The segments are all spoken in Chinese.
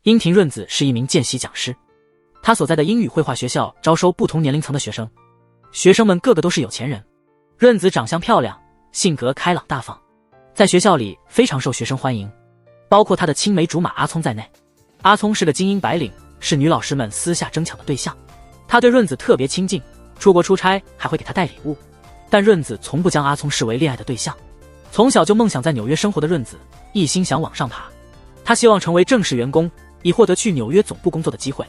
樱庭润子是一名见习讲师，他所在的英语绘画学校招收不同年龄层的学生，学生们个个都是有钱人。润子长相漂亮，性格开朗大方，在学校里非常受学生欢迎，包括他的青梅竹马阿聪在内。阿聪是个精英白领，是女老师们私下争抢的对象。他对润子特别亲近，出国出差还会给他带礼物。但润子从不将阿聪视为恋爱的对象。从小就梦想在纽约生活的润子，一心想往上爬。他希望成为正式员工，以获得去纽约总部工作的机会。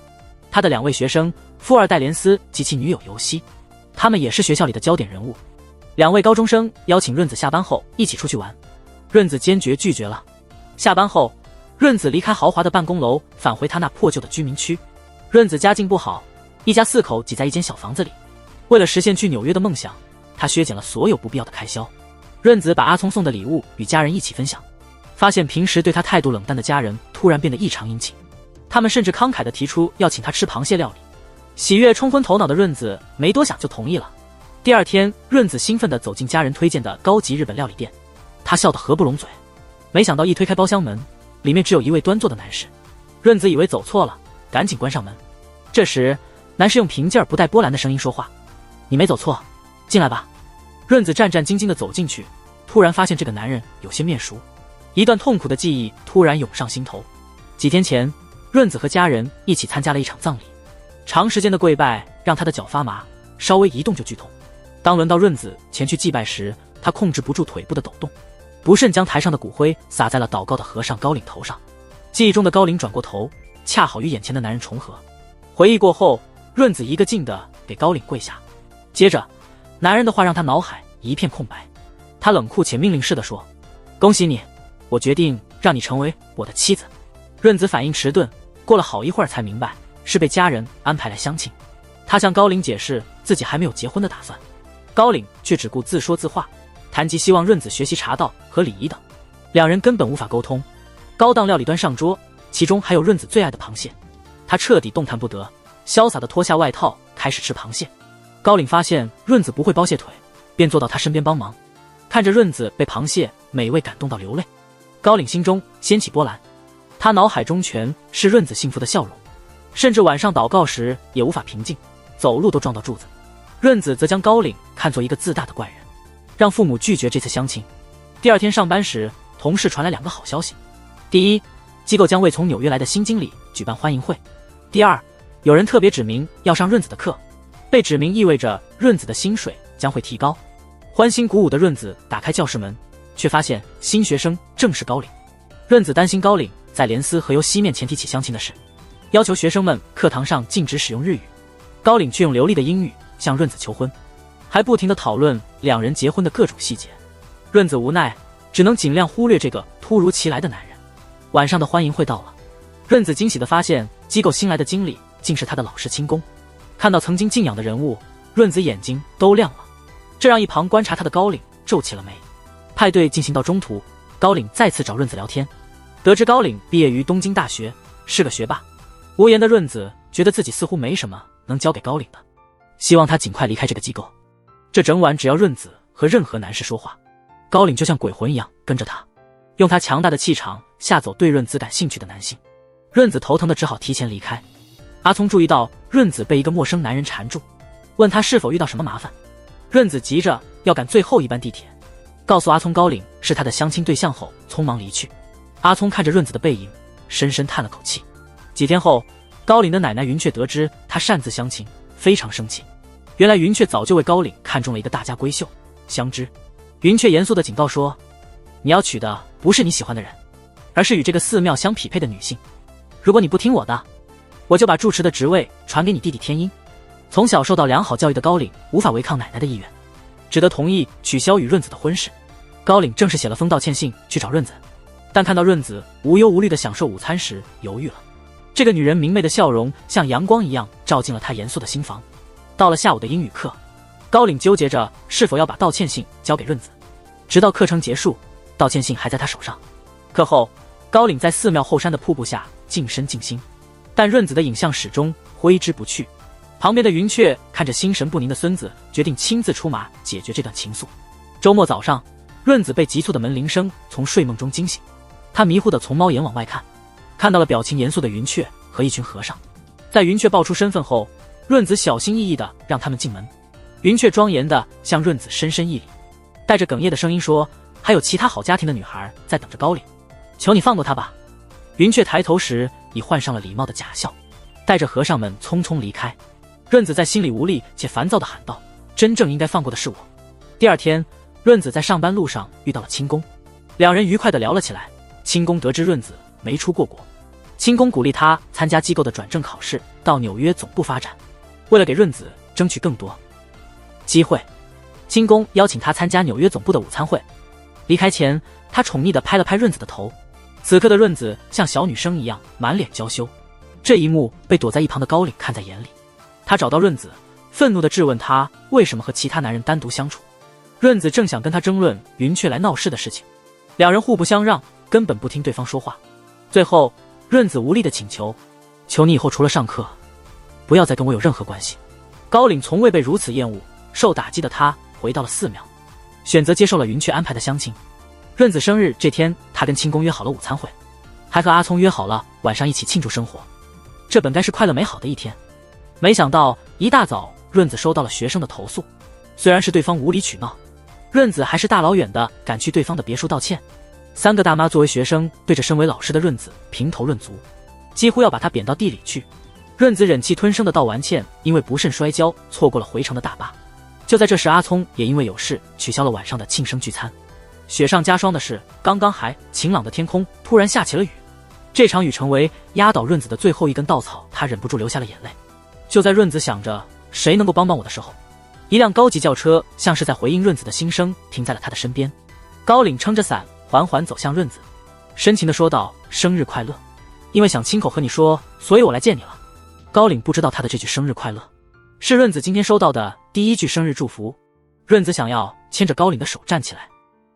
他的2位学生，富二代连斯及其女友尤西，他们也是学校里的焦点人物。2位高中生邀请润子下班后一起出去玩，润子坚决拒绝了。下班后，润子离开豪华的办公楼，返回他那破旧的居民区。润子家境不好，一家4口挤在一间小房子里。为了实现去纽约的梦想，他削减了所有不必要的开销。润子把阿聪送的礼物与家人一起分享，发现平时对他态度冷淡的家人突然变得异常殷勤，他们甚至慷慨地提出要请他吃螃蟹料理。喜悦冲昏头脑的润子没多想就同意了。第2天，润子兴奋地走进家人推荐的高级日本料理店，他笑得合不拢嘴。没想到一推开包厢门，里面只有一位端坐的男士。润子以为走错了，赶紧关上门。这时，男士用平静而不带波澜的声音说话：“你没走错，进来吧。”润子战战兢兢地走进去，突然发现这个男人有些面熟，一段痛苦的记忆突然涌上心头。几天前，润子和家人一起参加了一场葬礼，长时间的跪拜让他的脚发麻，稍微一动就剧痛。当轮到润子前去祭拜时，他控制不住腿部的抖动，不慎将台上的骨灰洒在了祷告的和尚高岭头上。记忆中的高岭转过头，恰好与眼前的男人重合。回忆过后，润子一个劲地给高岭跪下，接着男人的话让他脑海一片空白。他冷酷且命令式地说：“恭喜你，我决定让你成为我的妻子。”润子反应迟钝，过了好一会儿才明白是被家人安排来相亲。他向高岭解释自己还没有结婚的打算，高岭却只顾自说自话，谈及希望润子学习茶道和礼仪等。2人根本无法沟通。高档料理端上桌，其中还有润子最爱的螃蟹。他彻底动弹不得，潇洒地脱下外套开始吃螃蟹。高岭发现润子不会剥蟹腿，便坐到他身边帮忙。看着润子被螃蟹美味感动到流泪，高岭心中掀起波澜。他脑海中全是润子幸福的笑容，甚至晚上祷告时也无法平静，走路都撞到柱子。润子则将高岭看作一个自大的怪人，让父母拒绝这次相亲。第2天上班时，同事传来2个好消息：第一，机构将为从纽约来的新经理举办欢迎会；第2，有人特别指明要上润子的课，被指明意味着润子的薪水将会提高。欢欣鼓舞的润子打开教室门，却发现新学生正是高岭。润子担心高岭在连斯和尤西面前提起相亲的事，要求学生们课堂上禁止使用日语。高岭却用流利的英语向润子求婚，还不停地讨论2人结婚的各种细节。润子无奈，只能尽量忽略这个突如其来的男人。晚上的欢迎会到了，润子惊喜地发现机构新来的经理竟是他的老师亲公。看到曾经敬仰的人物，润子眼睛都亮了，这让一旁观察他的高岭皱起了眉。派对进行到中途，高岭再次找润子聊天，得知高岭毕业于东京大学，是个学霸。无言的润子觉得自己似乎没什么能交给高岭的，希望他尽快离开这个机构。这整晚只要润子和任何男士说话，高岭就像鬼魂一样跟着他，用他强大的气场吓走对润子感兴趣的男性。润子头疼的只好提前离开。阿聪注意到润子被一个陌生男人缠住，问他是否遇到什么麻烦。润子急着要赶最后一班地铁，告诉阿聪高岭是他的相亲对象后匆忙离去。阿聪看着润子的背影，深深叹了口气。几天后，高岭的奶奶云雀得知他擅自相亲，非常生气。原来云雀早就为高岭看中了一个大家闺秀香枝。云雀严肃地警告说，你要娶的不是你喜欢的人，而是与这个寺庙相匹配的女性。如果你不听我的，我就把住持的职位传给你弟弟天音。从小受到良好教育的高岭无法违抗奶奶的意愿，只得同意取消与润子的婚事。高岭正式写了封道歉信去找润子，但看到润子无忧无虑地享受午餐时犹豫了。这个女人明媚的笑容像阳光一样照进了他严肃的心房。到了下午的英语课，高岭纠结着是否要把道歉信交给润子，直到课程结束，道歉信还在他手上。课后，高岭在寺庙后山的瀑布下静身静心，但润子的影像始终挥之不去。旁边的云雀看着心神不宁的孙子，决定亲自出马解决这段情愫。周末早上，润子被急促的门铃声从睡梦中惊醒，他迷糊地从猫眼往外看，看到了表情严肃的云雀和一群和尚。在云雀报出身份后，润子小心翼翼地让他们进门。云雀庄严地向润子深深一礼，带着哽咽的声音说：“还有其他好家庭的女孩在等着高岭，求你放过她吧。”云雀抬头时已换上了礼貌的假笑，带着和尚们匆匆离开。润子在心里无力且烦躁地喊道：“真正应该放过的是我。”第二天，润子在上班路上遇到了清宫，两人愉快地聊了起来。清宫得知润子没出过国，清宫鼓励他参加机构的转正考试，到纽约总部发展。为了给润子争取更多机会，清宫邀请他参加纽约总部的午餐会。离开前，他宠溺地拍了拍润子的头。此刻的润子像小女生一样满脸娇羞，这一幕被躲在一旁的高岭看在眼里。他找到润子，愤怒地质问他为什么和其他男人单独相处。润子正想跟他争论云雀来闹事的事情，两人互不相让，根本不听对方说话。最后，润子无力地请求：“求你以后除了上课，不要再跟我有任何关系。”高岭从未被如此厌恶，受打击的他回到了寺庙，选择接受了云雀安排的相亲。润子生日这天，他跟清宫约好了午餐会，还和阿聪约好了晚上一起庆祝生活。这本该是快乐美好的一天，没想到一大早，润子收到了学生的投诉。虽然是对方无理取闹，润子还是大老远的赶去对方的别墅道歉。三个大妈作为学生，对着身为老师的润子评头论足，几乎要把他贬到地里去。润子忍气吞声的道完歉，因为不慎摔跤，错过了回程的大巴。就在这时，阿聪也因为有事取消了晚上的庆生聚餐。雪上加霜的是，刚刚还晴朗的天空突然下起了雨。这场雨成为压倒润子的最后一根稻草，他忍不住流下了眼泪。就在润子想着谁能够帮帮我的时候，一辆高级轿车像是在回应润子的心声，停在了他的身边。高岭撑着伞缓缓走向润子，深情地说道：“生日快乐！因为想亲口和你说，所以我来见你了。”高岭不知道他的这句生日快乐是润子今天收到的第一句生日祝福。润子想要牵着高岭的手站起来，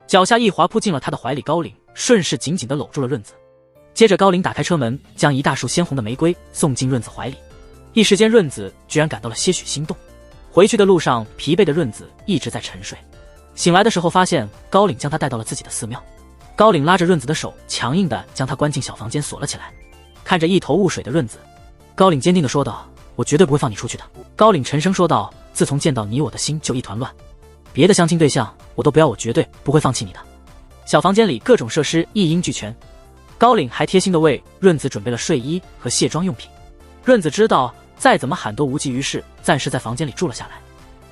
脚下一滑扑进了他的怀里，高岭顺势紧紧地搂住了润子。接着高岭打开车门，将一大束鲜红的玫瑰送进润子怀里。一时间，润子居然感到了些许心动。回去的路上，疲惫的润子一直在沉睡。醒来的时候，发现高岭将他带到了自己的寺庙。高岭拉着润子的手，强硬地将他关进小房间锁了起来。看着一头雾水的润子，高岭坚定地说道：“我绝对不会放你出去的。”高岭沉声说道：“自从见到你，我的心就一团乱，别的相亲对象我都不要，我绝对不会放弃你的。”小房间里各种设施一应俱全，高岭还贴心地为润子准备了睡衣和卸妆用品。润子知道再怎么喊都无济于事，暂时在房间里住了下来。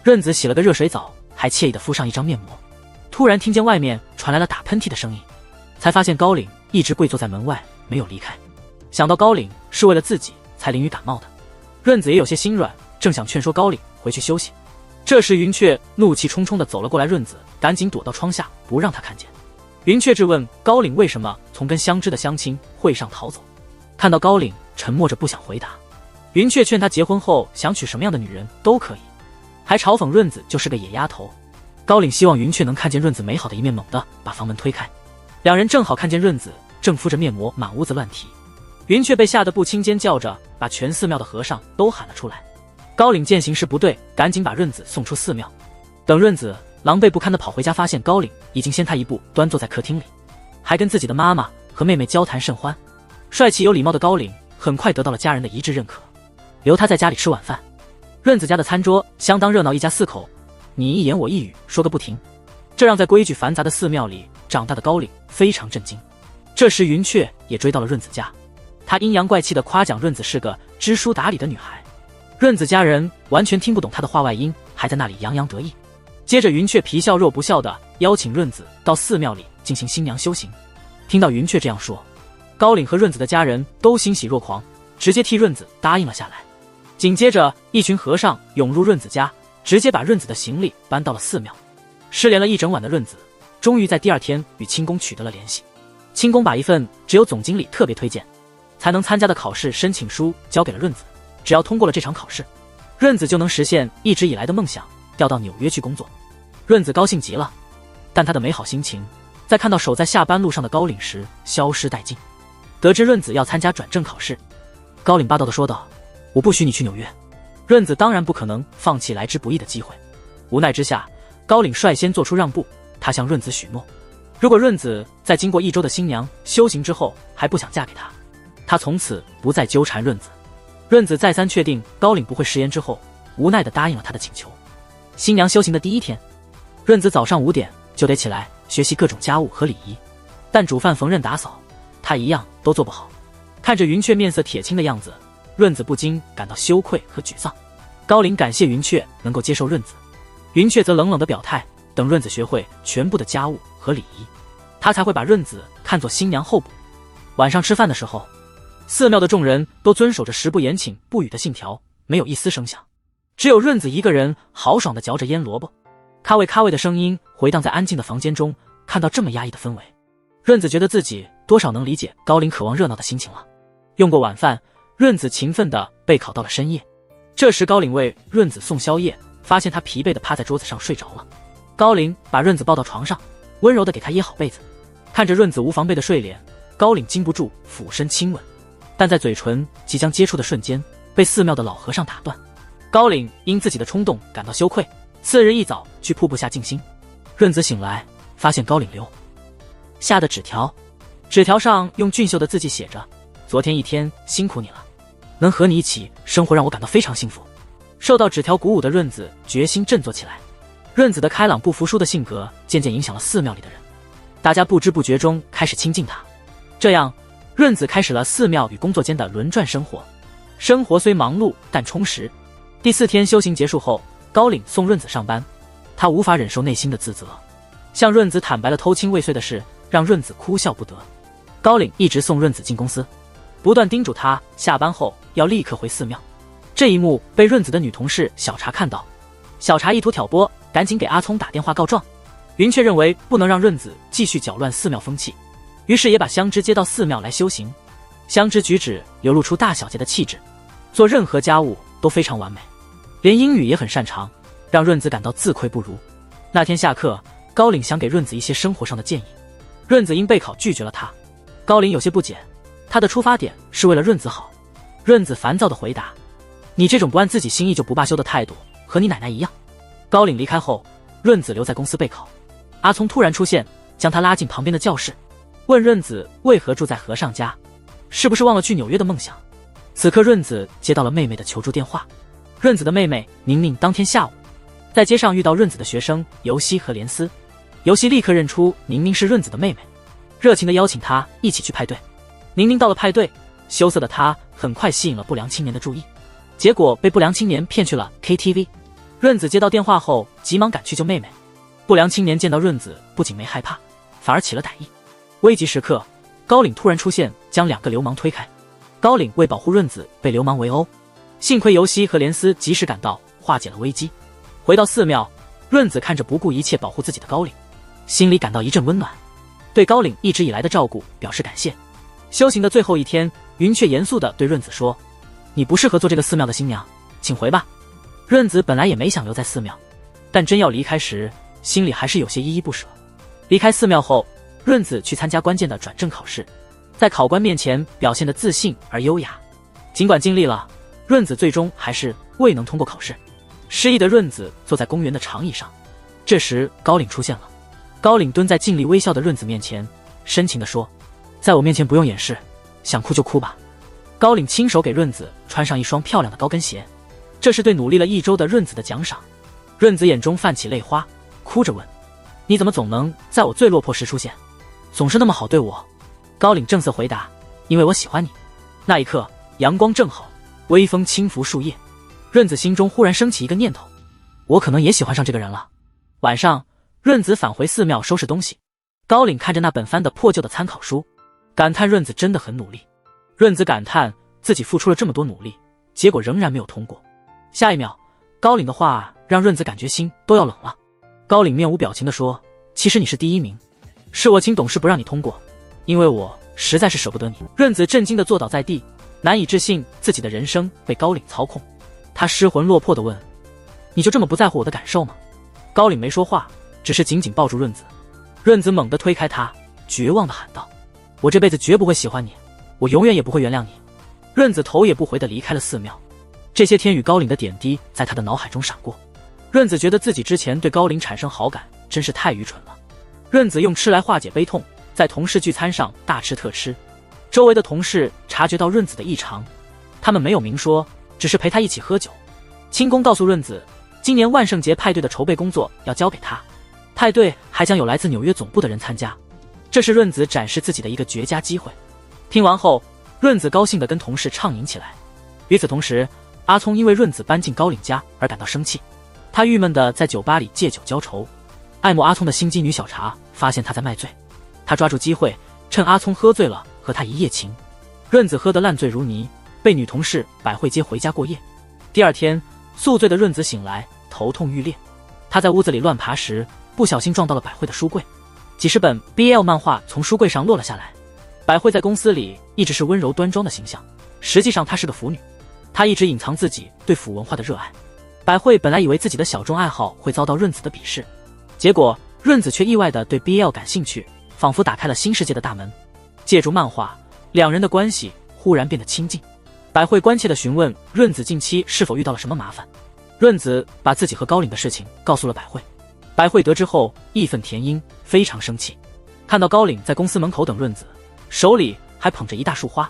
润子洗了个热水澡，还惬意地敷上一张面膜。突然听见外面传来了打喷嚏的声音，才发现高岭一直跪坐在门外没有离开。想到高岭是为了自己才淋雨感冒的，润子也有些心软，正想劝说高岭回去休息。这时云雀怒气冲冲地走了过来，润子赶紧躲到窗下，不让他看见。云雀质问高岭为什么从跟相知的相亲会上逃走。看到高岭沉默着不想回答，云雀劝他结婚后想娶什么样的女人都可以，还嘲讽润子就是个野丫头。高岭希望云雀能看见润子美好的一面，猛地把房门推开。两人正好看见润子正敷着面膜满屋子乱踢。云雀被吓得不轻，尖叫着把全寺庙的和尚都喊了出来。高岭见形势不对，赶紧把润子送出寺庙。等润子狼狈不堪地跑回家，发现高岭已经先他一步端坐在客厅里，还跟自己的妈妈和妹妹交谈甚欢。帅气有礼貌的高岭很快得到了家人的一致认可，留他在家里吃晚饭。润子家的餐桌相当热闹，一家四口你一言我一语说个不停，这让在规矩繁杂的寺庙里长大的高岭非常震惊。这时云雀也追到了润子家，他阴阳怪气地夸奖润子是个知书达理的女孩。润子家人完全听不懂他的话外音，还在那里洋洋得意。接着云雀皮笑肉不笑地邀请润子到寺庙里进行新娘修行。听到云雀这样说，高岭和润子的家人都欣喜若狂，直接替润子答应了下来。紧接着一群和尚涌入润子家，直接把润子的行李搬到了寺庙。失联了一整晚的润子终于在第二天与清宫取得了联系。清宫把一份只有总经理特别推荐才能参加的考试申请书交给了润子，只要通过了这场考试，润子就能实现一直以来的梦想，调到纽约去工作。润子高兴极了，但他的美好心情在看到守在下班路上的高岭时消失殆尽。得知润子要参加转正考试，高岭霸道地说道：“我不许你去纽约。”润子当然不可能放弃来之不易的机会，无奈之下，高岭率先做出让步。他向润子许诺，如果润子在经过1周的新娘修行之后还不想嫁给他他从此不再纠缠润子。润子再三确定高岭不会食言之后，无奈地答应了他的请求。新娘修行的第一天，润子早上5点就得起来学习各种家务和礼仪，但煮饭、缝纫、打扫，她一样都做不好。看着云雀面色铁青的样子，润子不禁感到羞愧和沮丧。高岭感谢云雀能够接受润子，云雀则冷冷地表态，等润子学会全部的家务和礼仪，他才会把润子看作新娘候补。晚上吃饭的时候，寺庙的众人都遵守着食不言请不语的信条，没有一丝声响，只有润子一个人豪爽地嚼着腌萝卜，咔味咔味的声音回荡在安静的房间中。看到这么压抑的氛围，润子觉得自己多少能理解高岭渴望热闹的心情了。用过晚饭，润子勤奋地备考到了深夜。这时高岭为润子送宵夜，发现他疲惫地趴在桌子上睡着了。高岭把润子抱到床上，温柔地给他掖好被子。看着润子无防备的睡脸，高岭禁不住俯身亲吻，但在嘴唇即将接触的瞬间，被寺庙的老和尚打断。高岭因自己的冲动感到羞愧，次日一早去瀑布下静心。润子醒来，发现高岭留下的纸条，纸条上用俊秀的字迹写着：昨天一天辛苦你了，能和你一起生活让我感到非常幸福。受到纸条鼓舞的润子决心振作起来。润子的开朗不服输的性格渐渐影响了寺庙里的人，大家不知不觉中开始亲近他。这样，润子开始了寺庙与工作间的轮转生活。生活虽忙碌但充实。第4天修行结束后，高岭送润子上班，他无法忍受内心的自责，向润子坦白了偷亲未遂的事，让润子哭笑不得。高岭一直送润子进公司，不断叮嘱他下班后要立刻回寺庙。这一幕被润子的女同事小茶看到，小茶意图挑拨，赶紧给阿聪打电话告状。云雀认为不能让润子继续搅乱寺庙风气，于是也把香枝接到寺庙来修行。香枝举止流露出大小姐的气质，做任何家务都非常完美，连英语也很擅长，让润子感到自愧不如。那天下课，高岭想给润子一些生活上的建议，润子因备考拒绝了他。高岭有些不解，他的出发点是为了润子好。润子烦躁地回答：你这种不按自己心意就不罢休的态度，和你奶奶一样。高岭离开后，润子留在公司备考。阿聪突然出现，将他拉进旁边的教室，问润子为何住在和尚家，是不是忘了去纽约的梦想。此刻润子接到了妹妹的求助电话。润子的妹妹宁宁当天下午在街上遇到润子的学生尤西和连斯，尤西立刻认出宁宁是润子的妹妹，热情地邀请她一起去派对。宁宁到了派对，羞涩的她很快吸引了不良青年的注意，结果被不良青年骗去了 KTV。 润子接到电话后急忙赶去救妹妹。不良青年见到润子不仅没害怕，反而起了歹意。危急时刻，高岭突然出现，将2个流氓推开。高岭为保护润子被流氓围殴，幸亏尤西和连斯及时赶到，化解了危机。回到寺庙，润子看着不顾一切保护自己的高岭，心里感到一阵温暖，对高岭一直以来的照顾表示感谢。修行的最后一天，云雀严肃地对润子说：你不适合做这个寺庙的新娘，请回吧。润子本来也没想留在寺庙，但真要离开时，心里还是有些依依不舍。离开寺庙后，润子去参加关键的转正考试，在考官面前表现得自信而优雅。尽管尽力了，润子最终还是未能通过考试。失意的润子坐在公园的长椅上，这时高岭出现了。高岭蹲在尽力微笑的润子面前，深情地说：在我面前不用掩饰，想哭就哭吧。高岭亲手给润子穿上一双漂亮的高跟鞋，这是对努力了1周的润子的奖赏。润子眼中泛起泪花，哭着问：你怎么总能在我最落魄时出现，总是那么好对我？高岭正色回答：因为我喜欢你。那一刻，阳光正好，微风轻拂树叶，润子心中忽然升起一个念头：我可能也喜欢上这个人了。晚上，润子返回寺庙收拾东西，高岭看着那本翻得破旧的参考书，感叹润子真的很努力。润子感叹自己付出了这么多努力，结果仍然没有通过。下一秒，高岭的话让润子感觉心都要冷了。高岭面无表情地说：其实你是第1名，是我请董事不让你通过，因为我实在是舍不得你。润子震惊地坐倒在地，难以置信自己的人生被高岭操控。他失魂落魄地问：你就这么不在乎我的感受吗？高岭没说话，只是紧紧抱住润子。润子猛地推开他，绝望地喊道：我这辈子绝不会喜欢你，我永远也不会原谅你。润子头也不回地离开了寺庙。这些天与高岭的点滴在他的脑海中闪过。润子觉得自己之前对高岭产生好感真是太愚蠢了。润子用吃来化解悲痛，在同事聚餐上大吃特吃。周围的同事察觉到润子的异常，他们没有明说，只是陪他一起喝酒。清宫告诉润子，今年万圣节派对的筹备工作要交给他，派对还将有来自纽约总部的人参加，这是润子展示自己的一个绝佳机会。听完后，润子高兴地跟同事畅饮起来。与此同时，阿聪因为润子搬进高岭家而感到生气，他郁闷地在酒吧里借酒浇愁。爱慕阿聪的心机女小茶发现他在卖醉，他抓住机会，趁阿聪喝醉了和他一夜情。润子喝得烂醉如泥，被女同事百惠接回家过夜。第二天，宿醉的润子醒来，头痛欲裂。他在屋子里乱爬时，不小心撞到了百惠的书柜，几十本 BL 漫画从书柜上落了下来。百惠在公司里一直是温柔端庄的形象，实际上她是个腐女，她一直隐藏自己对腐文化的热爱。百惠本来以为自己的小众爱好会遭到润子的鄙视，结果润子却意外地对 BL 感兴趣，仿佛打开了新世界的大门。借助漫画，两人的关系忽然变得亲近。百惠关切地询问润子近期是否遇到了什么麻烦，润子把自己和高岭的事情告诉了百惠。百惠得知后义愤填膺，非常生气。看到高岭在公司门口等润子，手里还捧着一大束花，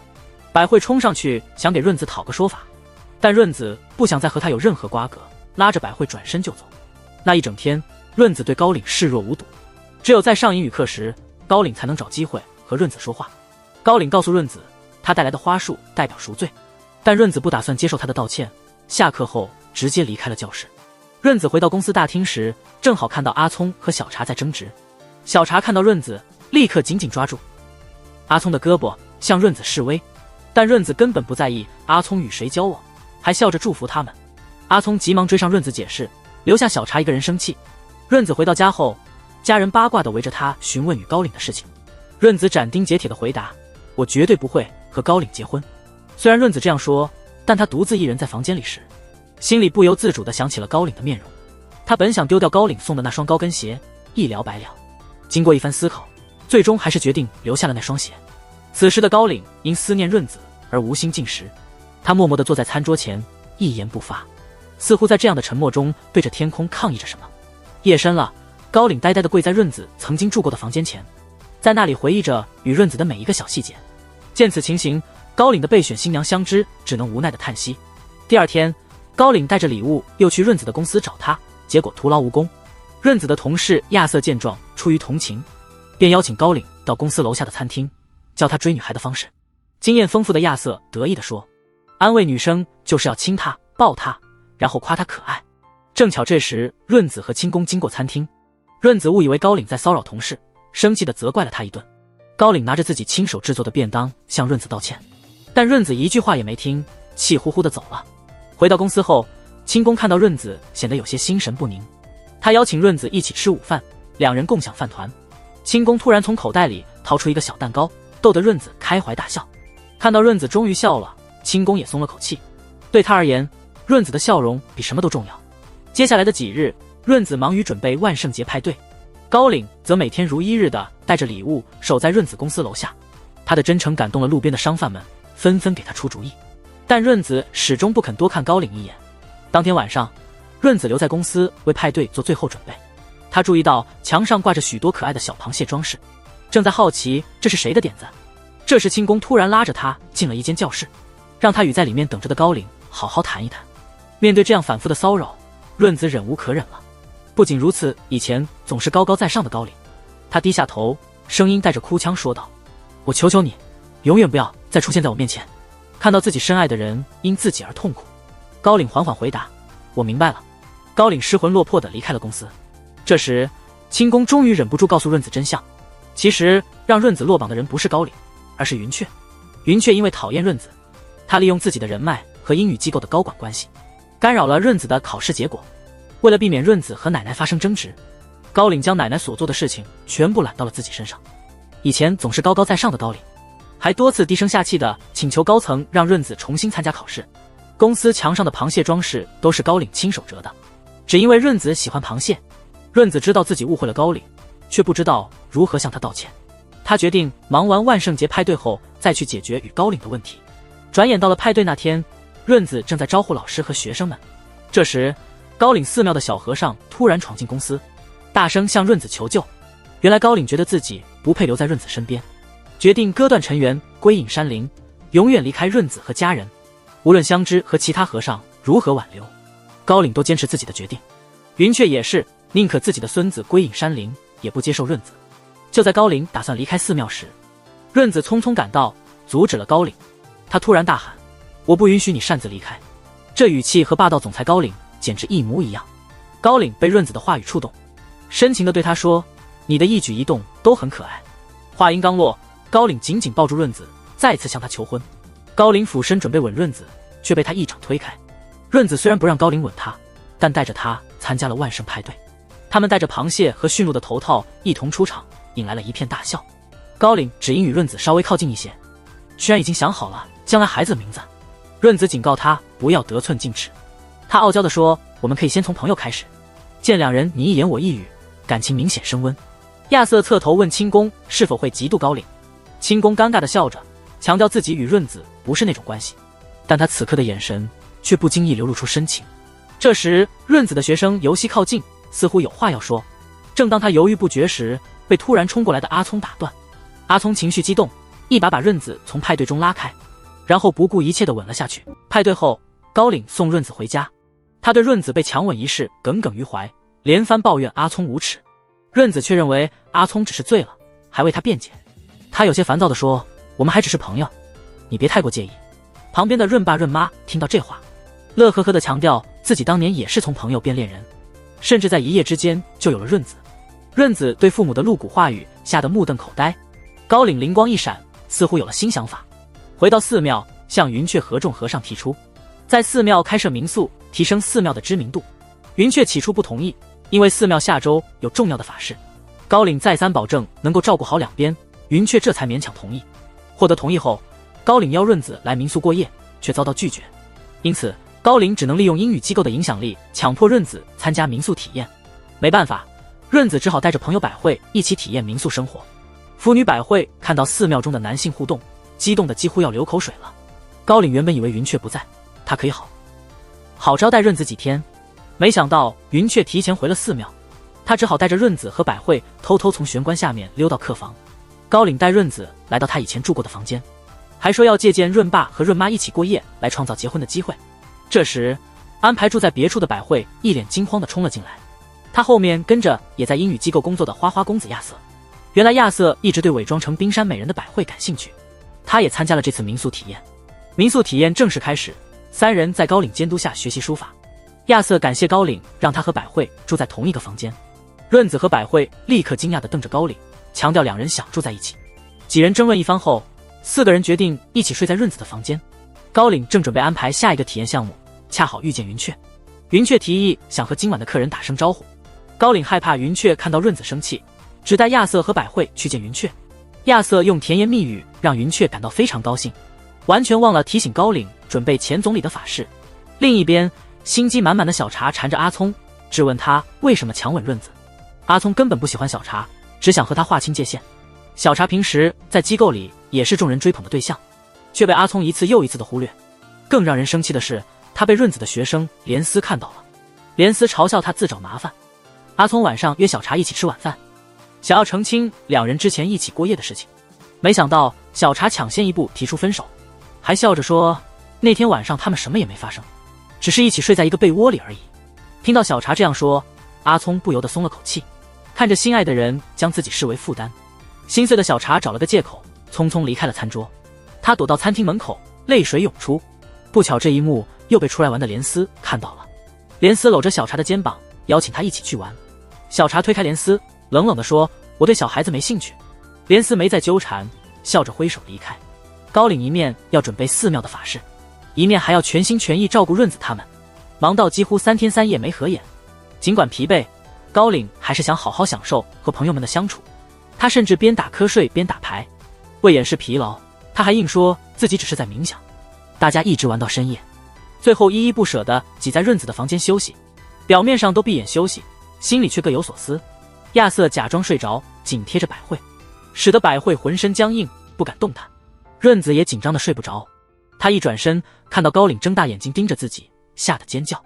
百惠冲上去想给润子讨个说法，但润子不想再和他有任何瓜葛，拉着百惠转身就走。那一整天，润子对高岭视若无睹，只有在上英语课时，高岭才能找机会和润子说话。高岭告诉润子，他带来的花束代表赎罪，但润子不打算接受他的道歉。下课后直接离开了教室。润子回到公司大厅时，正好看到阿聪和小茶在争执。小茶看到润子，立刻紧紧抓住阿聪的胳膊，向润子示威，但润子根本不在意阿聪与谁交往，还笑着祝福他们。阿聪急忙追上润子解释，留下小茶一个人生气。润子回到家后，家人八卦地围着他询问与高岭的事情。润子斩钉截铁地回答，我绝对不会和高岭结婚。虽然润子这样说，但他独自一人在房间里时，心里不由自主地想起了高岭的面容。他本想丢掉高岭送的那双高跟鞋，一了百了。经过一番思考，最终还是决定留下了那双鞋。此时的高岭因思念润子而无心进食，他默默地坐在餐桌前，一言不发，似乎在这样的沉默中对着天空抗议着什么。夜深了，高岭呆呆地跪在润子曾经住过的房间前，在那里回忆着与润子的每一个小细节。见此情形，高岭的备选新娘香枝只能无奈地叹息。第二天，高岭带着礼物又去润子的公司找他，结果徒劳无功。润子的同事亚瑟见状，出于同情，便邀请高岭到公司楼下的餐厅，教他追女孩的方式。经验丰富的亚瑟得意地说，安慰女生就是要亲她抱她，然后夸她可爱。正巧这时润子和清宫经过餐厅，润子误以为高岭在骚扰同事，生气地责怪了他一顿。高岭拿着自己亲手制作的便当向润子道歉，但润子一句话也没听，气呼呼地走了。回到公司后，清宫看到润子显得有些心神不宁，他邀请润子一起吃午饭，两人共享饭团。清宫突然从口袋里掏出一个小蛋糕，逗得润子开怀大笑。看到润子终于笑了，清宫也松了口气。对他而言，润子的笑容比什么都重要。接下来的几日，润子忙于准备万圣节派对，高岭则每天如一日的带着礼物守在润子公司楼下。他的真诚感动了路边的商贩们，纷纷给他出主意，但润子始终不肯多看高岭一眼。当天晚上，润子留在公司为派对做最后准备。他注意到墙上挂着许多可爱的小螃蟹装饰，正在好奇这是谁的点子。这时清宫突然拉着他进了一间教室，让他与在里面等着的高岭好好谈一谈。面对这样反复的骚扰，润子忍无可忍了。不仅如此，以前总是高高在上的高岭，他低下头，声音带着哭腔说道，我求求你，永远不要再出现在我面前，看到自己深爱的人因自己而痛苦。高岭缓缓回答，我明白了。高岭失魂落魄地离开了公司。这时清宫终于忍不住告诉润子真相，其实让润子落榜的人不是高岭，而是云雀。云雀因为讨厌润子，他利用自己的人脉和英语机构的高管关系，干扰了润子的考试结果。为了避免润子和奶奶发生争执，高岭将奶奶所做的事情全部揽到了自己身上。以前总是高高在上的高岭，还多次低声下气地请求高层让润子重新参加考试。公司墙上的螃蟹装饰都是高岭亲手折的，只因为润子喜欢螃蟹。润子知道自己误会了高岭，却不知道如何向他道歉。他决定忙完万圣节派对后再去解决与高岭的问题。转眼到了派对那天，润子正在招呼老师和学生们。这时高岭寺庙的小和尚突然闯进公司，大声向润子求救。原来高岭觉得自己不配留在润子身边，决定割断尘缘，归隐山林，永远离开润子和家人。无论香枝和其他和尚如何挽留，高岭都坚持自己的决定。云雀也是，宁可自己的孙子归隐山林，也不接受润子。就在高岭打算离开寺庙时，润子匆匆赶到，阻止了高岭。他突然大喊：“我不允许你擅自离开！”这语气和霸道总裁高岭简直一模一样。高岭被润子的话语触动，深情地对他说：“你的一举一动都很可爱。”话音刚落，高岭紧紧抱住润子，再次向他求婚。高岭俯身准备吻润子，却被他一掌推开。润子虽然不让高岭吻他，但带着他参加了万圣派对。他们带着螃蟹和驯鹿的头套一同出场，引来了一片大笑。高岭只因与润子稍微靠近一些，居然已经想好了将来孩子的名字。润子警告他不要得寸进尺，他傲娇地说：“我们可以先从朋友开始。”见两人你一言我一语，感情明显升温。亚瑟侧头问清宫是否会嫉妒高岭，清宫尴尬地笑着，强调自己与润子不是那种关系，但他此刻的眼神却不经意流露出深情。这时润子的学生游戏靠近，似乎有话要说。正当他犹豫不决时，被突然冲过来的阿聪打断。阿聪情绪激动，一把润子从派对中拉开，然后不顾一切地吻了下去。派对后，高岭送润子回家，他对润子被强吻一事耿耿于怀，连番抱怨阿聪无耻。润子却认为阿聪只是醉了，还为他辩解。他有些烦躁地说：“我们还只是朋友，你别太过介意。”旁边的润爸润妈听到这话，乐呵呵地强调自己当年也是从朋友变恋人，甚至在一夜之间就有了润子。润子对父母的露骨话语吓得目瞪口呆。高岭灵光一闪，似乎有了新想法，回到寺庙向云雀和众和尚提出在寺庙开设民宿，提升寺庙的知名度。云雀起初不同意，因为寺庙下周有重要的法事。高岭再三保证能够照顾好两边，云雀这才勉强同意。获得同意后，高岭邀润子来民宿过夜，却遭到拒绝，因此高岭只能利用英语机构的影响力，强迫润子参加民宿体验。没办法，润子只好带着朋友百惠一起体验民宿生活。妇女百惠看到寺庙中的男性互动，激动得几乎要流口水了。高岭原本以为云雀不在，他可以好招待润子几天，没想到云雀提前回了寺庙，他只好带着润子和百惠偷偷从玄关下面溜到客房。高岭带润子来到他以前住过的房间，还说要借鉴润爸和润妈一起过夜来创造结婚的机会。这时安排住在别处的百惠一脸惊慌地冲了进来，他后面跟着也在英语机构工作的花花公子亚瑟。原来亚瑟一直对伪装成冰山美人的百惠感兴趣，他也参加了这次民宿体验。民宿体验正式开始，三人在高岭监督下学习书法。亚瑟感谢高岭让他和百惠住在同一个房间。润子和百惠立刻惊讶地瞪着高岭，强调两人想住在一起。几人争论一番后，四个人决定一起睡在润子的房间。高岭正准备安排下一个体验项目，恰好遇见云雀。云雀提议想和今晚的客人打声招呼。高岭害怕云雀看到润子生气，只带亚瑟和百惠去见云雀。亚瑟用甜言蜜语让云雀感到非常高兴，完全忘了提醒高岭准备前总理的法事。另一边，心机满满的小茶缠着阿聪，质问他为什么强吻润子。阿聪根本不喜欢小茶，只想和他划清界限。小茶平时在机构里也是众人追捧的对象，却被阿聪一次又一次的忽略。更让人生气的是，他被润子的学生连丝看到了，连丝嘲笑他自找麻烦。阿聪晚上约小茶一起吃晚饭，想要澄清两人之前一起过夜的事情，没想到小茶抢先一步提出分手，还笑着说那天晚上他们什么也没发生，只是一起睡在一个被窝里而已。听到小茶这样说，阿聪不由得松了口气，看着心爱的人将自己视为负担，心碎的小茶找了个借口，匆匆离开了餐桌。他躲到餐厅门口，泪水涌出。不巧这一幕又被出来玩的连丝看到了。连丝搂着小茶的肩膀，邀请他一起去玩。小茶推开连丝，冷冷地说：“我对小孩子没兴趣。”连丝没再纠缠，笑着挥手离开。高岭一面要准备寺庙的法事，一面还要全心全意照顾润子他们，忙到几乎3天3夜没合眼。尽管疲惫，高岭还是想好好享受和朋友们的相处。他甚至边打瞌睡边打牌，为掩饰疲劳，他还硬说自己只是在冥想。大家一直玩到深夜，最后依依不舍地挤在润子的房间休息，表面上都闭眼休息，心里却各有所思。亚瑟假装睡着，紧贴着百惠，使得百惠浑身僵硬，不敢动弹。润子也紧张得睡不着，他一转身看到高岭睁大眼睛盯着自己，吓得尖叫。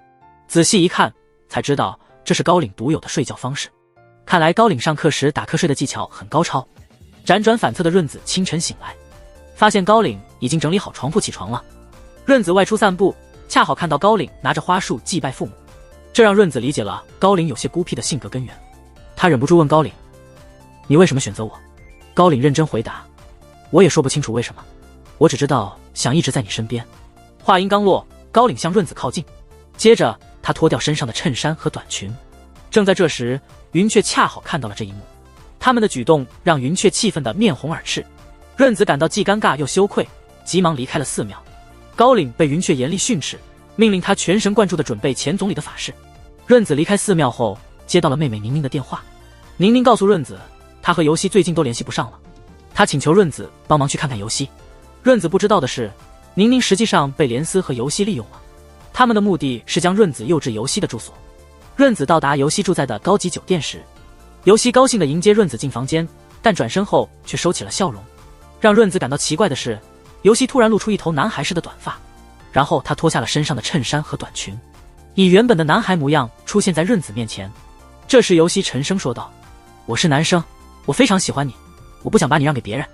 仔细一看，才知道这是高岭独有的睡觉方式。看来高岭上课时打瞌睡的技巧很高超。辗转反侧的润子清晨醒来，发现高岭已经整理好床铺起床了。润子外出散步，恰好看到高岭拿着花束祭拜父母，这让润子理解了高岭有些孤僻的性格根源。他忍不住问高岭：“你为什么选择我？”高岭认真回答：“我也说不清楚为什么，我只知道想一直在你身边。”话音刚落，高岭向润子靠近，接着他脱掉身上的衬衫和短裙。正在这时，云雀恰好看到了这一幕，他们的举动让云雀气愤得面红耳赤。润子感到既尴尬又羞愧，急忙离开了寺庙。高岭被云雀严厉训斥，命令他全神贯注地准备前总理的法事。润子离开寺庙后，接到了妹妹宁宁的电话。宁宁告诉润子，她和游戏最近都联系不上了，她请求润子帮忙去看看游戏。润子不知道的是，宁宁实际上被连司和游戏利用了，他们的目的是将润子诱至游戏的住所。润子到达游戏住在的高级酒店时，游戏高兴地迎接润子进房间，但转身后却收起了笑容。让润子感到奇怪的是，游戏突然露出一头男孩似的短发，然后他脱下了身上的衬衫和短裙，以原本的男孩模样出现在润子面前。这时游戏沉声说道：“我是男生，我非常喜欢你，我不想把你让给别人。”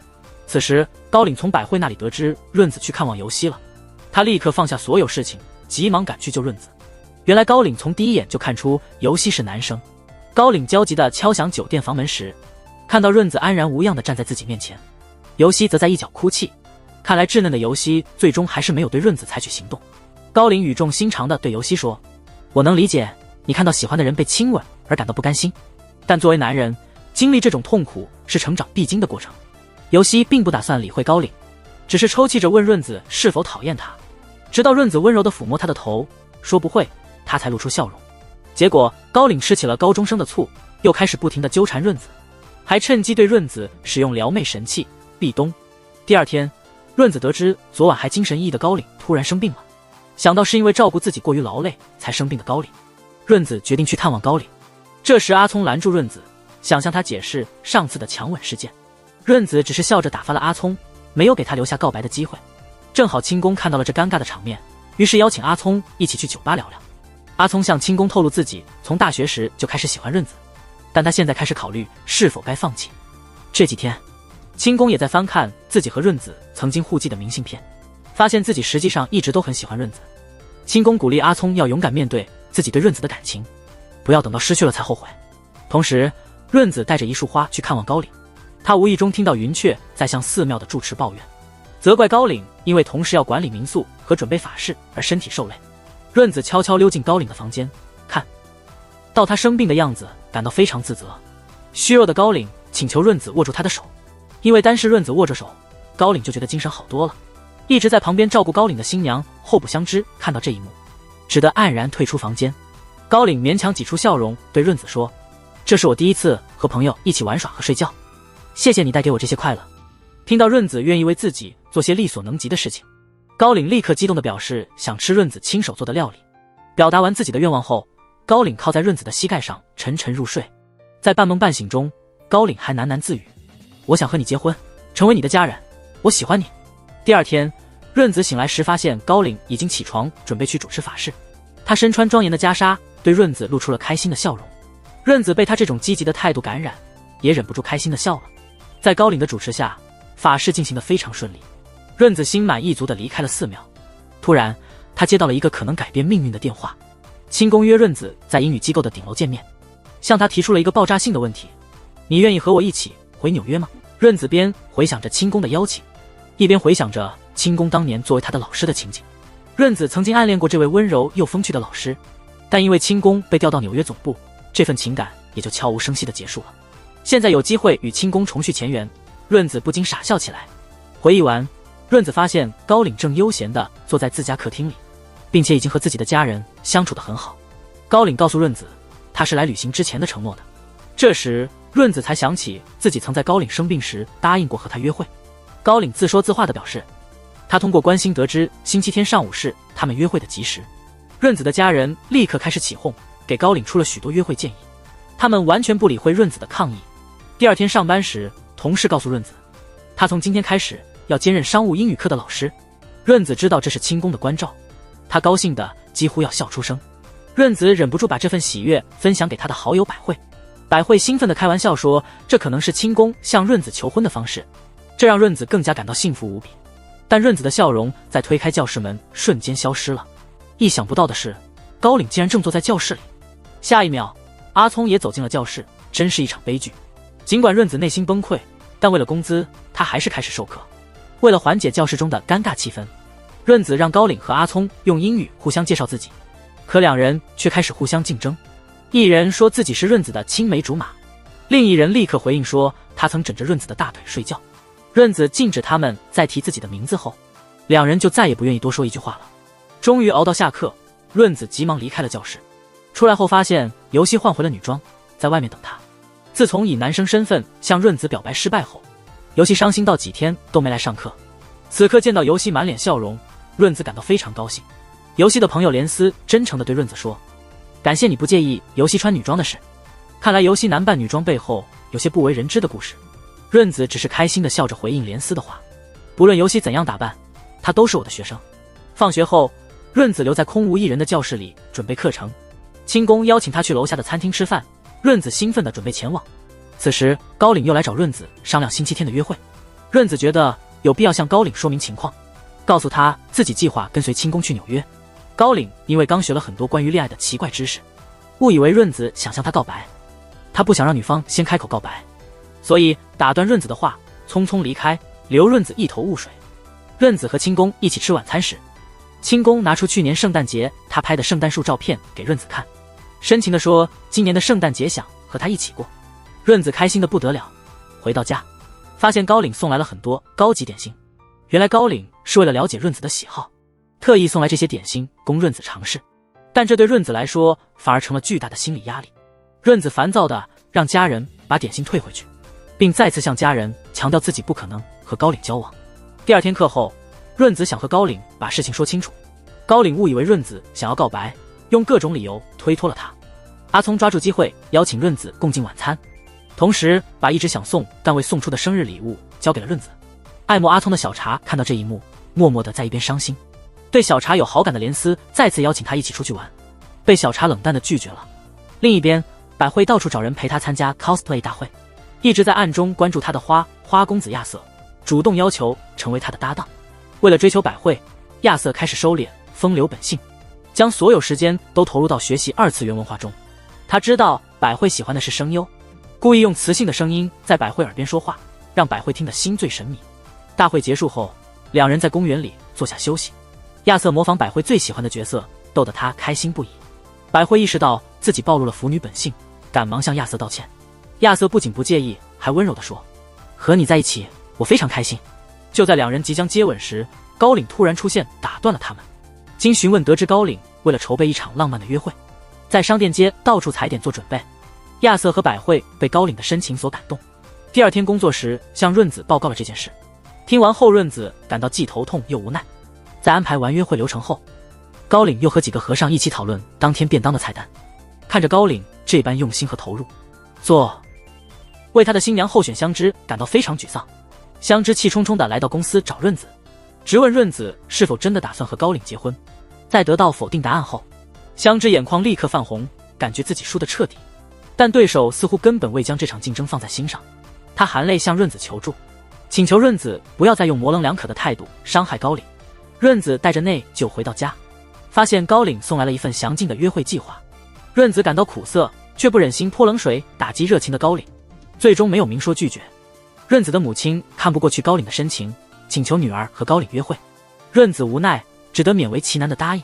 此时高岭从百惠那里得知润子去看望游戏了，他立刻放下所有事情，急忙赶去救润子。原来高岭从第一眼就看出游戏是男生。高岭焦急地敲响酒店房门时，看到润子安然无恙地站在自己面前，游戏则在一角哭泣。看来稚嫩的游戏最终还是没有对润子采取行动。高岭语重心长地对游戏说：“我能理解你看到喜欢的人被亲吻而感到不甘心，但作为男人，经历这种痛苦是成长必经的过程。”游戏并不打算理会高岭，只是抽泣着问润子是否讨厌他，直到润子温柔地抚摸他的头，说不会，他才露出笑容。结果高岭吃起了高中生的醋，又开始不停地纠缠润子，还趁机对润子使用撩妹神器壁咚。第二天，润子得知昨晚还精神奕奕的高岭突然生病了，想到是因为照顾自己过于劳累才生病的高岭，润子决定去探望高岭。这时阿聪拦住润子，想向他解释上次的强吻事件。润子只是笑着打发了阿聪，没有给他留下告白的机会。正好清宫看到了这尴尬的场面，于是邀请阿聪一起去酒吧聊聊。阿聪向清宫透露自己从大学时就开始喜欢润子，但他现在开始考虑是否该放弃。这几天清宫也在翻看自己和润子曾经互寄的明信片，发现自己实际上一直都很喜欢润子。清宫鼓励阿聪要勇敢面对自己对润子的感情，不要等到失去了才后悔。同时润子带着一束花去看望高岭，他无意中听到云雀在向寺庙的住持抱怨，责怪高岭因为同时要管理民宿和准备法事而身体受累。润子悄悄溜进高岭的房间，看到他生病的样子，感到非常自责。虚弱的高岭请求润子握住他的手，因为单是润子握着手，高岭就觉得精神好多了。一直在旁边照顾高岭的新娘后不相知看到这一幕，只得黯然退出房间。高岭勉强挤出笑容对润子说：“这是我第一次和朋友一起玩耍和睡觉，谢谢你带给我这些快乐。”听到润子愿意为自己做些力所能及的事情，高岭立刻激动地表示想吃润子亲手做的料理。表达完自己的愿望后，高岭靠在润子的膝盖上沉沉入睡。在半梦半醒中，高岭还喃喃自语：“我想和你结婚，成为你的家人，我喜欢你。”第二天，润子醒来时发现高岭已经起床准备去主持法事，他身穿庄严的袈裟，对润子露出了开心的笑容。润子被他这种积极的态度感染，也忍不住开心地笑了。在高岭的主持下，法事进行得非常顺利，润子心满意足地离开了寺庙。突然他接到了一个可能改变命运的电话，清宫约润子在英语机构的顶楼见面，向他提出了一个爆炸性的问题：“你愿意和我一起回纽约吗？”润子边回想着清宫的邀请，一边回想着清宫当年作为他的老师的情景。润子曾经暗恋过这位温柔又风趣的老师，但因为清宫被调到纽约总部，这份情感也就悄无声息地结束了。现在有机会与清宫重续前缘，润子不禁傻笑起来。回忆完，润子发现高岭正悠闲地坐在自家客厅里，并且已经和自己的家人相处得很好。高岭告诉润子，他是来履行之前的承诺的。这时润子才想起自己曾在高岭生病时答应过和他约会。高岭自说自话地表示，他通过关心得知星期天上午是他们约会的吉时。润子的家人立刻开始起哄，给高岭出了许多约会建议，他们完全不理会润子的抗议。第二天上班时，同事告诉润子，他从今天开始要兼任商务英语课的老师。润子知道这是清宫的关照，他高兴得几乎要笑出声。润子忍不住把这份喜悦分享给他的好友百惠。百惠兴奋地开玩笑说，这可能是清宫向润子求婚的方式，这让润子更加感到幸福无比。但润子的笑容在推开教室门瞬间消失了。意想不到的是，高岭竟然正坐在教室里。下一秒，阿聪也走进了教室，真是一场悲剧。尽管润子内心崩溃，但为了工资，他还是开始授课。为了缓解教室中的尴尬气氛，润子让高岭和阿聪用英语互相介绍自己，可两人却开始互相竞争。一人说自己是润子的青梅竹马，另一人立刻回应说他曾枕着润子的大腿睡觉。润子禁止他们再提自己的名字后，两人就再也不愿意多说一句话了。终于熬到下课，润子急忙离开了教室。出来后发现游戏换回了女装，在外面等他。自从以男生身份向润子表白失败后，游戏伤心到几天都没来上课。此刻见到游戏满脸笑容，润子感到非常高兴。游戏的朋友连思真诚地对润子说，感谢你不介意游戏穿女装的事。看来游戏男扮女装背后有些不为人知的故事。润子只是开心地笑着回应连思的话，不论游戏怎样打扮，他都是我的学生。放学后，润子留在空无一人的教室里准备课程。清宫邀请他去楼下的餐厅吃饭，润子兴奋地准备前往。此时高岭又来找润子商量星期天的约会。润子觉得有必要向高岭说明情况，告诉他自己计划跟随清宫去纽约。高岭因为刚学了很多关于恋爱的奇怪知识，误以为润子想向他告白。他不想让女方先开口告白，所以打断润子的话，匆匆离开，留润子一头雾水。润子和清宫一起吃晚餐时，清宫拿出去年圣诞节他拍的圣诞树照片给润子看，深情地说今年的圣诞节想和他一起过。润子开心得不得了。回到家，发现高岭送来了很多高级点心。原来高岭是为了了解润子的喜好，特意送来这些点心供润子尝试。但这对润子来说反而成了巨大的心理压力。润子烦躁地让家人把点心退回去，并再次向家人强调自己不可能和高岭交往。第二天课后，润子想和高岭把事情说清楚，高岭误以为润子想要告白，用各种理由推脱了他。阿聪抓住机会邀请润子共进晚餐，同时把一直想送但未送出的生日礼物交给了润子。爱慕阿聪的小茶看到这一幕，默默地在一边伤心。对小茶有好感的连思再次邀请他一起出去玩，被小茶冷淡地拒绝了。另一边，百惠到处找人陪他参加 cosplay 大会，一直在暗中关注他的花公子亚瑟主动要求成为他的搭档。为了追求百惠，亚瑟开始收敛风流本性，将所有时间都投入到学习二次元文化中。他知道百惠喜欢的是声优，故意用磁性的声音在百惠耳边说话，让百惠听得心醉神迷。大会结束后，两人在公园里坐下休息。亚瑟模仿百惠最喜欢的角色，逗得他开心不已。百惠意识到自己暴露了腐女本性，赶忙向亚瑟道歉。亚瑟不仅不介意，还温柔地说，和你在一起我非常开心。就在两人即将接吻时，高岭突然出现打断了他们。经询问得知高岭为了筹备一场浪漫的约会，在商店街到处踩点做准备。亚瑟和百惠被高岭的深情所感动，第二天工作时向润子报告了这件事。听完后，润子感到既头痛又无奈。在安排完约会流程后，高岭又和几个和尚一起讨论当天便当的菜单。看着高岭这般用心和投入，为他的新娘候选香枝感到非常沮丧。香枝气冲冲地来到公司找润子，质问润子是否真的打算和高岭结婚。在得到否定答案后，香枝眼眶立刻泛红，感觉自己输得彻底。但对手似乎根本未将这场竞争放在心上，他含泪向润子求助，请求润子不要再用模棱两可的态度伤害高岭。润子带着内疚回到家，发现高岭送来了一份详尽的约会计划。润子感到苦涩，却不忍心泼冷水打击热情的高岭，最终没有明说拒绝。润子的母亲看不过去高岭的深情，请求女儿和高岭约会。润子无奈，只得勉为其难地答应。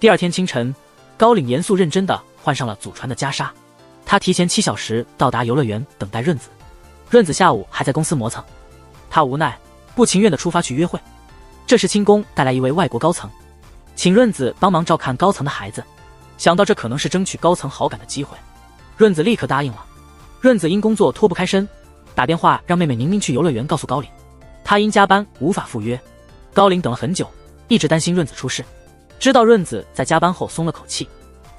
第二天清晨，高岭严肃认真地换上了祖传的袈裟，他提前7小时到达游乐园等待润子。润子下午还在公司磨蹭，他无奈不情愿地出发去约会。这时清宫带来一位外国高层，请润子帮忙照看高层的孩子。想到这可能是争取高层好感的机会，润子立刻答应了。润子因工作脱不开身，打电话让妹妹宁宁去游乐园告诉高岭，她因加班无法赴约。高岭等了很久，一直担心润子出事，知道润子在加班后松了口气，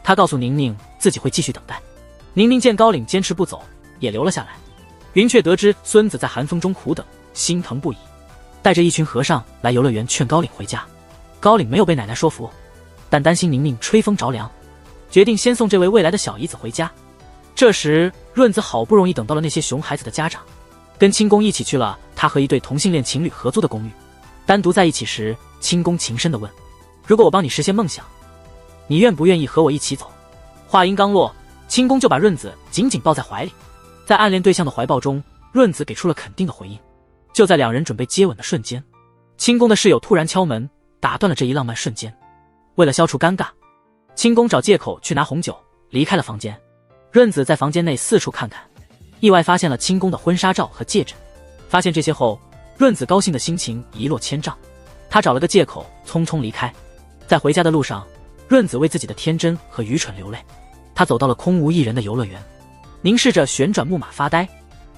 他告诉宁宁自己会继续等待。宁宁见高岭坚持不走，也留了下来。云雀得知孙子在寒风中苦等，心疼不已，带着一群和尚来游乐园劝高岭回家。高岭没有被奶奶说服，但担心宁宁吹风着凉，决定先送这位未来的小姨子回家。这时润子好不容易等到了那些熊孩子的家长，跟清宫一起去了他和一对同性恋情侣合租的公寓。单独在一起时，清宫情深地问：如果我帮你实现梦想，你愿不愿意和我一起走？话音刚落，清宫就把润子紧紧抱在怀里。在暗恋对象的怀抱中，润子给出了肯定的回应。就在两人准备接吻的瞬间，清宫的室友突然敲门，打断了这一浪漫瞬间。为了消除尴尬，清宫找借口去拿红酒，离开了房间。润子在房间内四处看看，意外发现了清宫的婚纱照和戒指。发现这些后，润子高兴的心情一落千丈。他找了个借口匆匆离开。在回家的路上，润子为自己的天真和愚蠢流泪。他走到了空无一人的游乐园，凝视着旋转木马发呆。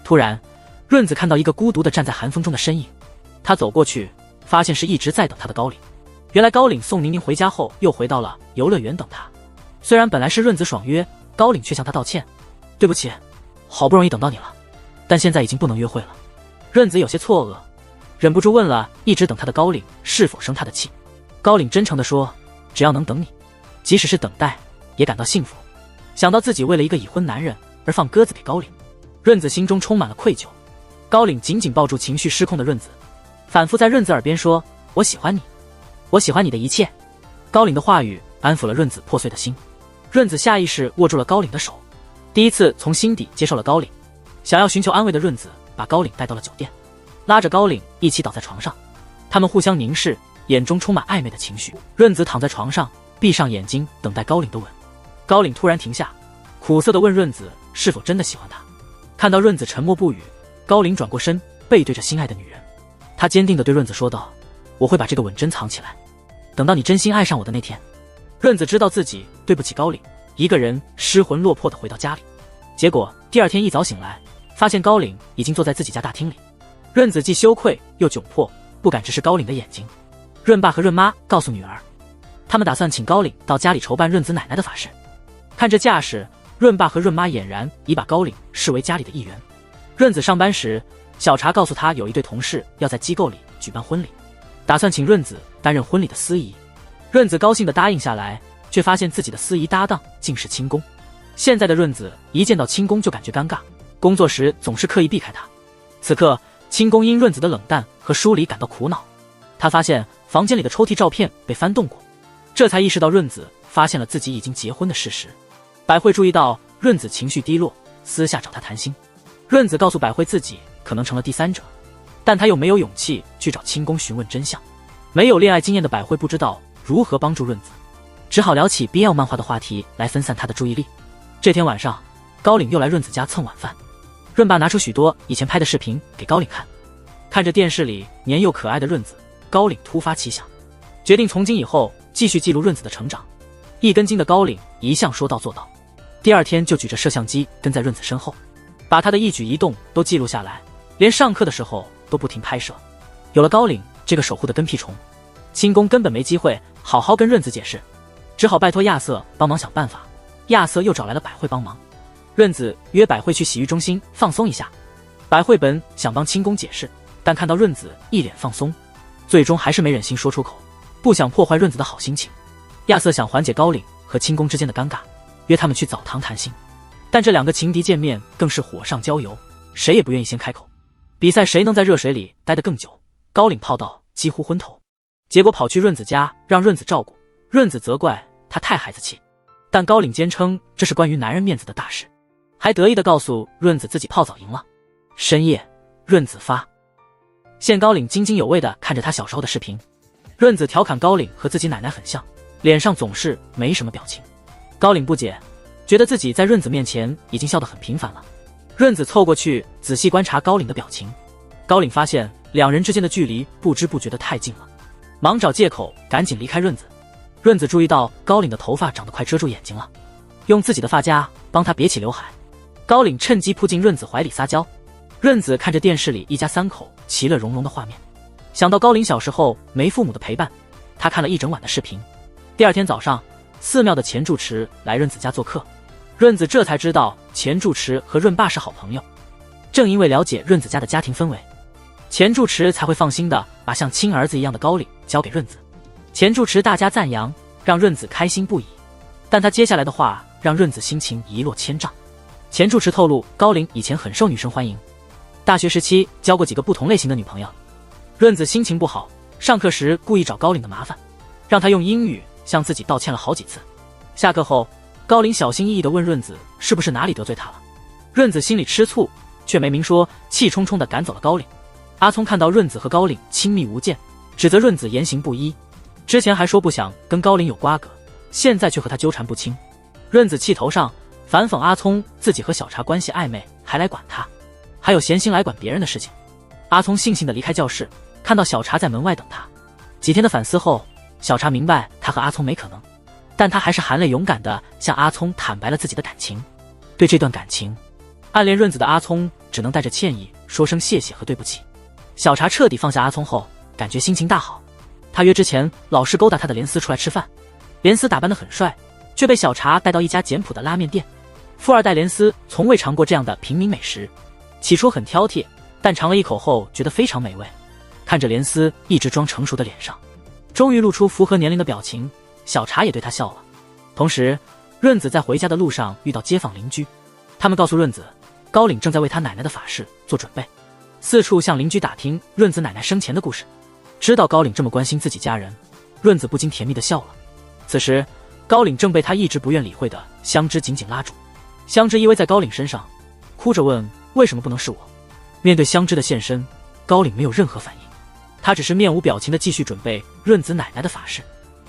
突然，润子看到一个孤独地站在寒风中的身影。他走过去，发现是一直在等他的高岭。原来高岭送宁宁回家后，又回到了游乐园等他。虽然本来是润子爽约，高岭却向他道歉：对不起，好不容易等到你了，但现在已经不能约会了。润子有些错愕，忍不住问了一直等他的高岭是否生他的气。高岭真诚地说：只要能等你，即使是等待也感到幸福。想到自己为了一个已婚男人而放鸽子给高岭，润子心中充满了愧疚。高岭紧紧抱住情绪失控的润子，反复在润子耳边说：我喜欢你，我喜欢你的一切。高岭的话语安抚了润子破碎的心。润子下意识握住了高岭的手，第一次从心底接受了高岭。想要寻求安慰的润子把高岭带到了酒店，拉着高岭一起倒在床上。他们互相凝视，眼中充满暧昧的情绪。润子躺在床上，闭上眼睛等待高岭的吻。高岭突然停下，苦涩地问润子是否真的喜欢他。看到润子沉默不语，高岭转过身，背对着心爱的女人。他坚定地对润子说道：我会把这个吻珍藏起来，等到你真心爱上我的那天。润子知道自己对不起高岭，一个人失魂落魄地回到家里。结果第二天一早醒来，发现高岭已经坐在自己家大厅里。润子既羞愧又窘迫，不敢直视高岭的眼睛。润爸和润妈告诉女儿，他们打算请高岭到家里筹办润子奶奶的法事。看这架势，润爸和润妈俨然已把高岭视为家里的一员。润子上班时，小茶告诉他有一对同事要在机构里举办婚礼，打算请润子担任婚礼的司仪。润子高兴地答应下来，却发现自己的司仪搭档竟是清宫。现在的润子一见到清宫就感觉尴尬，工作时总是刻意避开他。此刻，清宫因润子的冷淡和疏离感到苦恼。他发现房间里的抽屉照片被翻动过，这才意识到润子发现了自己已经结婚的事实。百惠注意到润子情绪低落，私下找他谈心。润子告诉百惠自己可能成了第三者，但他又没有勇气去找清宫询问真相。没有恋爱经验的百惠不知道如何帮助润子，只好聊起 BL 漫画的话题来分散他的注意力。这天晚上，高岭又来润子家蹭晚饭。润爸拿出许多以前拍的视频给高岭看。看着电视里年幼可爱的润子，高岭突发奇想，决定从今以后继续记录润子的成长。一根筋的高岭一向说到做到，第二天就举着摄像机跟在润子身后，把他的一举一动都记录下来，连上课的时候都不停拍摄。有了高岭这个守护的跟屁虫，清宫根本没机会好好跟润子解释，只好拜托亚瑟帮忙想办法。亚瑟又找来了百惠帮忙。润子约百惠去洗浴中心放松一下。百惠本想帮清宫解释，但看到润子一脸放松，最终还是没忍心说出口，不想破坏润子的好心情。亚瑟想缓解高岭和清宫之间的尴尬，约他们去澡堂谈心。但这两个情敌见面更是火上浇油，谁也不愿意先开口。比赛谁能在热水里待得更久，高岭泡到几乎昏头，结果跑去润子家让润子照顾，润子责怪他太孩子气，但高岭坚称这是关于男人面子的大事，还得意地告诉润子自己泡澡赢了。深夜，润子发现高岭津津有味地看着他小时候的视频。润子调侃高岭和自己奶奶很像，脸上总是没什么表情。高岭不解，觉得自己在润子面前已经笑得很频繁了。润子凑过去仔细观察高岭的表情，高岭发现两人之间的距离不知不觉的太近了，忙找借口赶紧离开润子。润子注意到高岭的头发长得快遮住眼睛了，用自己的发夹帮他别起刘海。高岭趁机扑进润子怀里撒娇。润子看着电视里一家三口其乐融融的画面，想到高岭小时候没父母的陪伴，他看了一整晚的视频。第二天早上，寺庙的钱住持来润子家做客，润子这才知道钱住持和润爸是好朋友。正因为了解润子家的家庭氛围，钱住持才会放心的把像亲儿子一样的高岭交给润子。钱住持大加赞扬，让润子开心不已。但他接下来的话让润子心情一落千丈。钱住持透露，高岭以前很受女生欢迎，大学时期交过几个不同类型的女朋友。润子心情不好，上课时故意找高岭的麻烦，让他用英语向自己道歉了好几次。下课后，高岭小心翼翼地问润子是不是哪里得罪他了。润子心里吃醋，却没明说，气冲冲地赶走了高岭。阿聪看到润子和高岭亲密无间，指责润子言行不一，之前还说不想跟高岭有瓜葛，现在却和他纠缠不清。润子气头上，反讽阿聪自己和小茶关系暧昧，还来管他，还有闲心来管别人的事情。阿聪悻悻地离开教室，看到小茶在门外等他。几天的反思后，小茶明白他和阿聪没可能，但他还是含泪勇敢地向阿聪坦白了自己的感情。对这段感情，暗恋润子的阿聪只能带着歉意说声谢谢和对不起。小茶彻底放下阿聪后，感觉心情大好。他约之前老是勾搭他的连斯出来吃饭，连斯打扮得很帅，却被小茶带到一家简朴的拉面店。富二代连斯从未尝过这样的平民美食，起初很挑剔，但尝了一口后觉得非常美味。看着连斯一直装成熟的脸上，终于露出符合年龄的表情，小茶也对他笑了。同时，润子在回家的路上遇到街坊邻居，他们告诉润子，高岭正在为他奶奶的法事做准备，四处向邻居打听润子奶奶生前的故事。知道高岭这么关心自己家人，润子不禁甜蜜地笑了。此时，高岭正被他一直不愿理会的香枝紧紧拉住，香枝依偎在高岭身上，哭着问为什么不能是我。面对香枝的现身，高岭没有任何反应，他只是面无表情地继续准备润子奶奶的法事。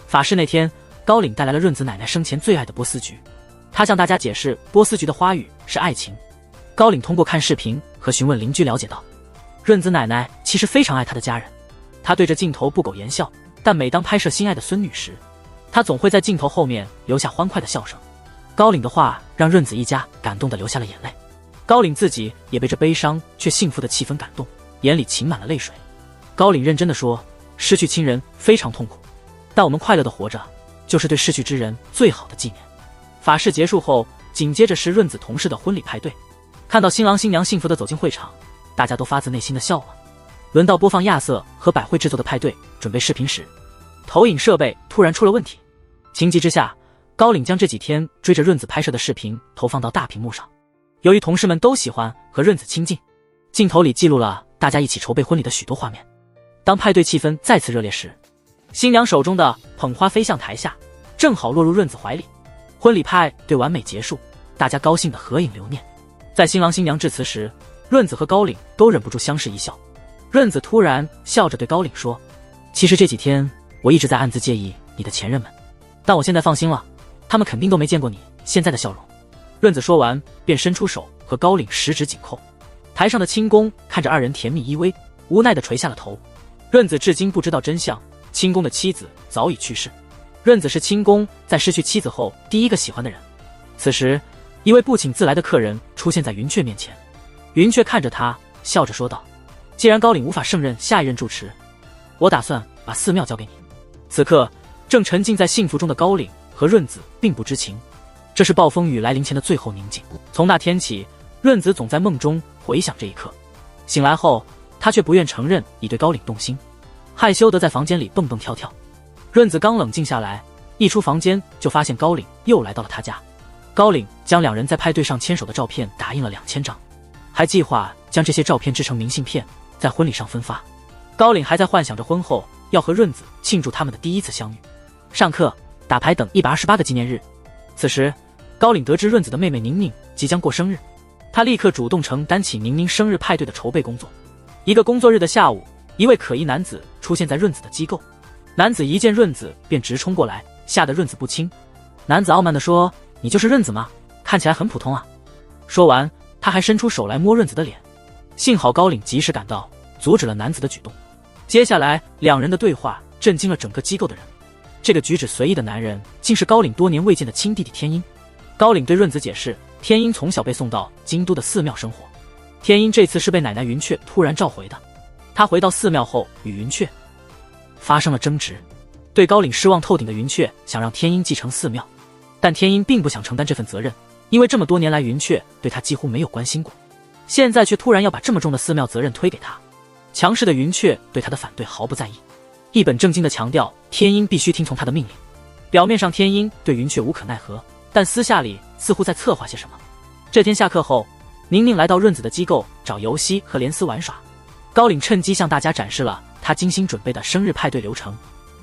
法事那天，高岭带来了润子奶奶生前最爱的波斯菊，他向大家解释波斯菊的花语是爱情。高岭通过看视频和询问邻居了解到，润子奶奶其实非常爱她的家人。她对着镜头不苟言笑，但每当拍摄心爱的孙女时，她总会在镜头后面留下欢快的笑声。高岭的话让润子一家感动得流下了眼泪，高岭自己也被这悲伤却幸福的气氛感动，眼里噙满了泪水。高岭认真地说，失去亲人非常痛苦，但我们快乐地活着，就是对逝去之人最好的纪念。法事结束后，紧接着是润子同事的婚礼派对。看到新郎新娘幸福地走进会场，大家都发自内心的笑了。轮到播放亚瑟和百惠制作的派对准备视频时，投影设备突然出了问题。情急之下，高岭将这几天追着润子拍摄的视频投放到大屏幕上。由于同事们都喜欢和润子亲近，镜头里记录了大家一起筹备婚礼的许多画面。当派对气氛再次热烈时，新娘手中的捧花飞向台下，正好落入润子怀里。婚礼派对完美结束，大家高兴的合影留念。在新郎新娘致辞时，润子和高岭都忍不住相视一笑。润子突然笑着对高岭说，其实这几天我一直在暗自介意你的前任们，但我现在放心了，他们肯定都没见过你现在的笑容。润子说完便伸出手和高岭十指紧扣。台上的亲公看着二人甜蜜依偎，无奈地垂下了头。润子至今不知道真相，亲公的妻子早已去世，润子是亲公在失去妻子后第一个喜欢的人。此时，一位不请自来的客人出现在云雀面前。云雀看着他，笑着说道，既然高岭无法胜任下一任住持，我打算把寺庙交给你。此刻正沉浸在幸福中的高岭和润子并不知情，这是暴风雨来临前的最后宁静。从那天起，润子总在梦中回想这一刻，醒来后他却不愿承认已对高岭动心，害羞地在房间里蹦蹦跳跳。润子刚冷静下来，一出房间就发现高岭又来到了他家。高岭将两人在派对上牵手的照片打印了2000张，还计划将这些照片制成明信片，在婚礼上分发。高岭还在幻想着婚后要和润子庆祝他们的第一次相遇，上课、打牌等128个纪念日。此时，高岭得知润子的妹妹宁宁即将过生日，他立刻主动承担起宁宁生日派对的筹备工作。一个工作日的下午，一位可疑男子出现在润子的机构。男子一见润子便直冲过来，吓得润子不轻。男子傲慢地说，你就是润子吗？看起来很普通啊。说完，他还伸出手来摸润子的脸。幸好高岭及时赶到，阻止了男子的举动。接下来两人的对话震惊了整个机构的人。这个举止随意的男人竟是高岭多年未见的亲弟弟天音。高岭对润子解释，天音从小被送到京都的寺庙生活，天音这次是被奶奶云雀突然召回的。他回到寺庙后与云雀发生了争执，对高岭失望透顶的云雀想让天音继承寺庙，但天音并不想承担这份责任，因为这么多年来云雀对他几乎没有关心过，现在却突然要把这么重的寺庙责任推给他。强势的云雀对他的反对毫不在意，一本正经地强调天音必须听从他的命令。表面上天音对云雀无可奈何，但私下里似乎在策划些什么。这天下课后，宁宁来到润子的机构找游戏和连丝玩耍。高岭趁机向大家展示了他精心准备的生日派对流程。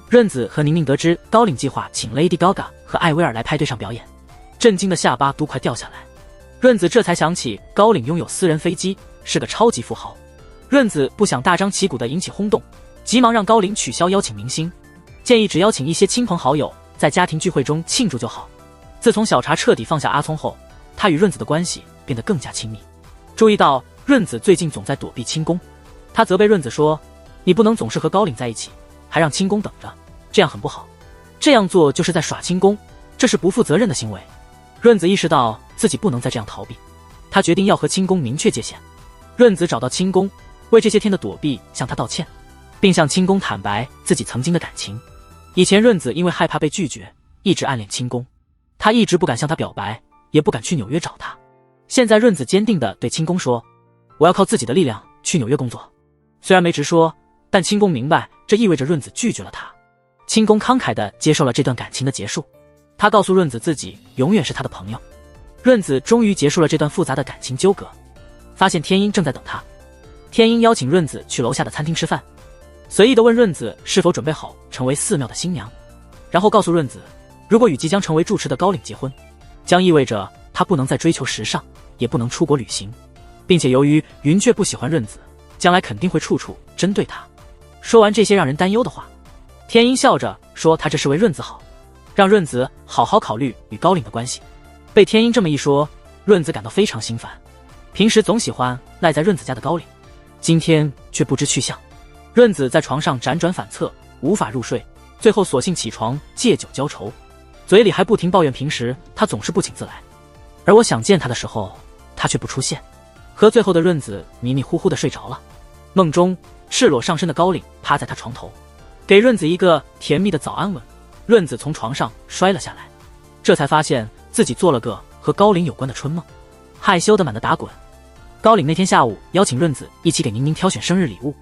润子和宁宁得知高岭计划请 Lady Gaga 和艾薇儿来派对上表演，震惊的下巴都快掉下来。润子这才想起高岭拥有私人飞机，是个超级富豪。润子不想大张旗鼓地引起轰动，急忙让高岭取消邀请明星，建议只邀请一些亲朋好友，在家庭聚会中庆祝就好。自从小茶彻底放下阿聪后，他与润子的关系变得更加亲密。注意到润子最近总在躲避清宫，他责备润子说：“你不能总是和高岭在一起，还让清宫等着，这样很不好。这样做就是在耍清宫，这是不负责任的行为。”润子意识到自己不能再这样逃避，他决定要和清宫明确界限。润子找到清宫，为这些天的躲避向他道歉，并向清宫坦白自己曾经的感情。以前润子因为害怕被拒绝，一直暗恋清宫，他一直不敢向他表白，也不敢去纽约找他。现在润子坚定地对清宫说：“我要靠自己的力量去纽约工作。”虽然没直说，但清宫明白这意味着润子拒绝了他。清宫慷慨地接受了这段感情的结束，他告诉润子自己永远是他的朋友。润子终于结束了这段复杂的感情纠葛，发现天音正在等他。天音邀请润子去楼下的餐厅吃饭，随意地问润子是否准备好成为寺庙的新娘，然后告诉润子，如果与即将成为住持的高岭结婚，将意味着他不能再追求时尚，也不能出国旅行，并且由于云雀不喜欢润子，将来肯定会处处针对他。说完这些让人担忧的话，天音笑着说他这是为润子好，让润子好好考虑与高岭的关系。被天音这么一说，润子感到非常心烦。平时总喜欢赖在润子家的高岭，今天却不知去向。润子在床上辗转反侧，无法入睡，最后索性起床借酒浇愁，嘴里还不停抱怨平时他总是不请自来，而我想见他的时候他却不出现。喝醉后的润子迷迷糊糊地睡着了，梦中赤裸上身的高岭趴在他床头，给润子一个甜蜜的早安吻。润子从床上摔了下来，这才发现自己做了个和高岭有关的春梦，害羞得满地打滚。高岭那天下午邀请润子一起给宁宁挑选生日礼物，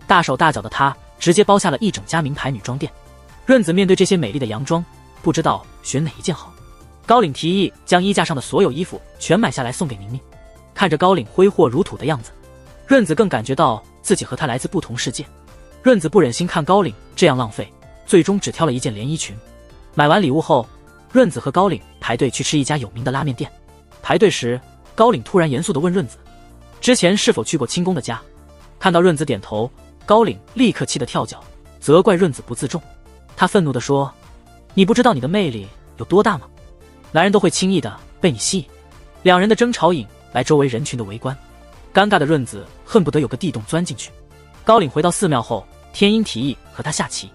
大手大脚的他直接包下了一整家名牌女装店。润子面对这些美丽的洋装，不知道选哪一件好。高岭提议将衣架上的所有衣服全买下来送给宁宁。看着高岭挥霍如土的样子，润子更感觉到自己和他来自不同世界。润子不忍心看高岭这样浪费，最终只挑了一件连衣裙。买完礼物后，润子和高岭排队去吃一家有名的拉面店。排队时，高岭突然严肃地问润子之前是否去过清宫的家。看到润子点头，高岭立刻气得跳脚，责怪润子不自重。他愤怒地说：“你不知道你的魅力有多大吗？男人都会轻易地被你吸引。”两人的争吵引来周围人群的围观，尴尬的润子恨不得有个地洞钻进去。高岭回到寺庙后，天音提议和他下棋。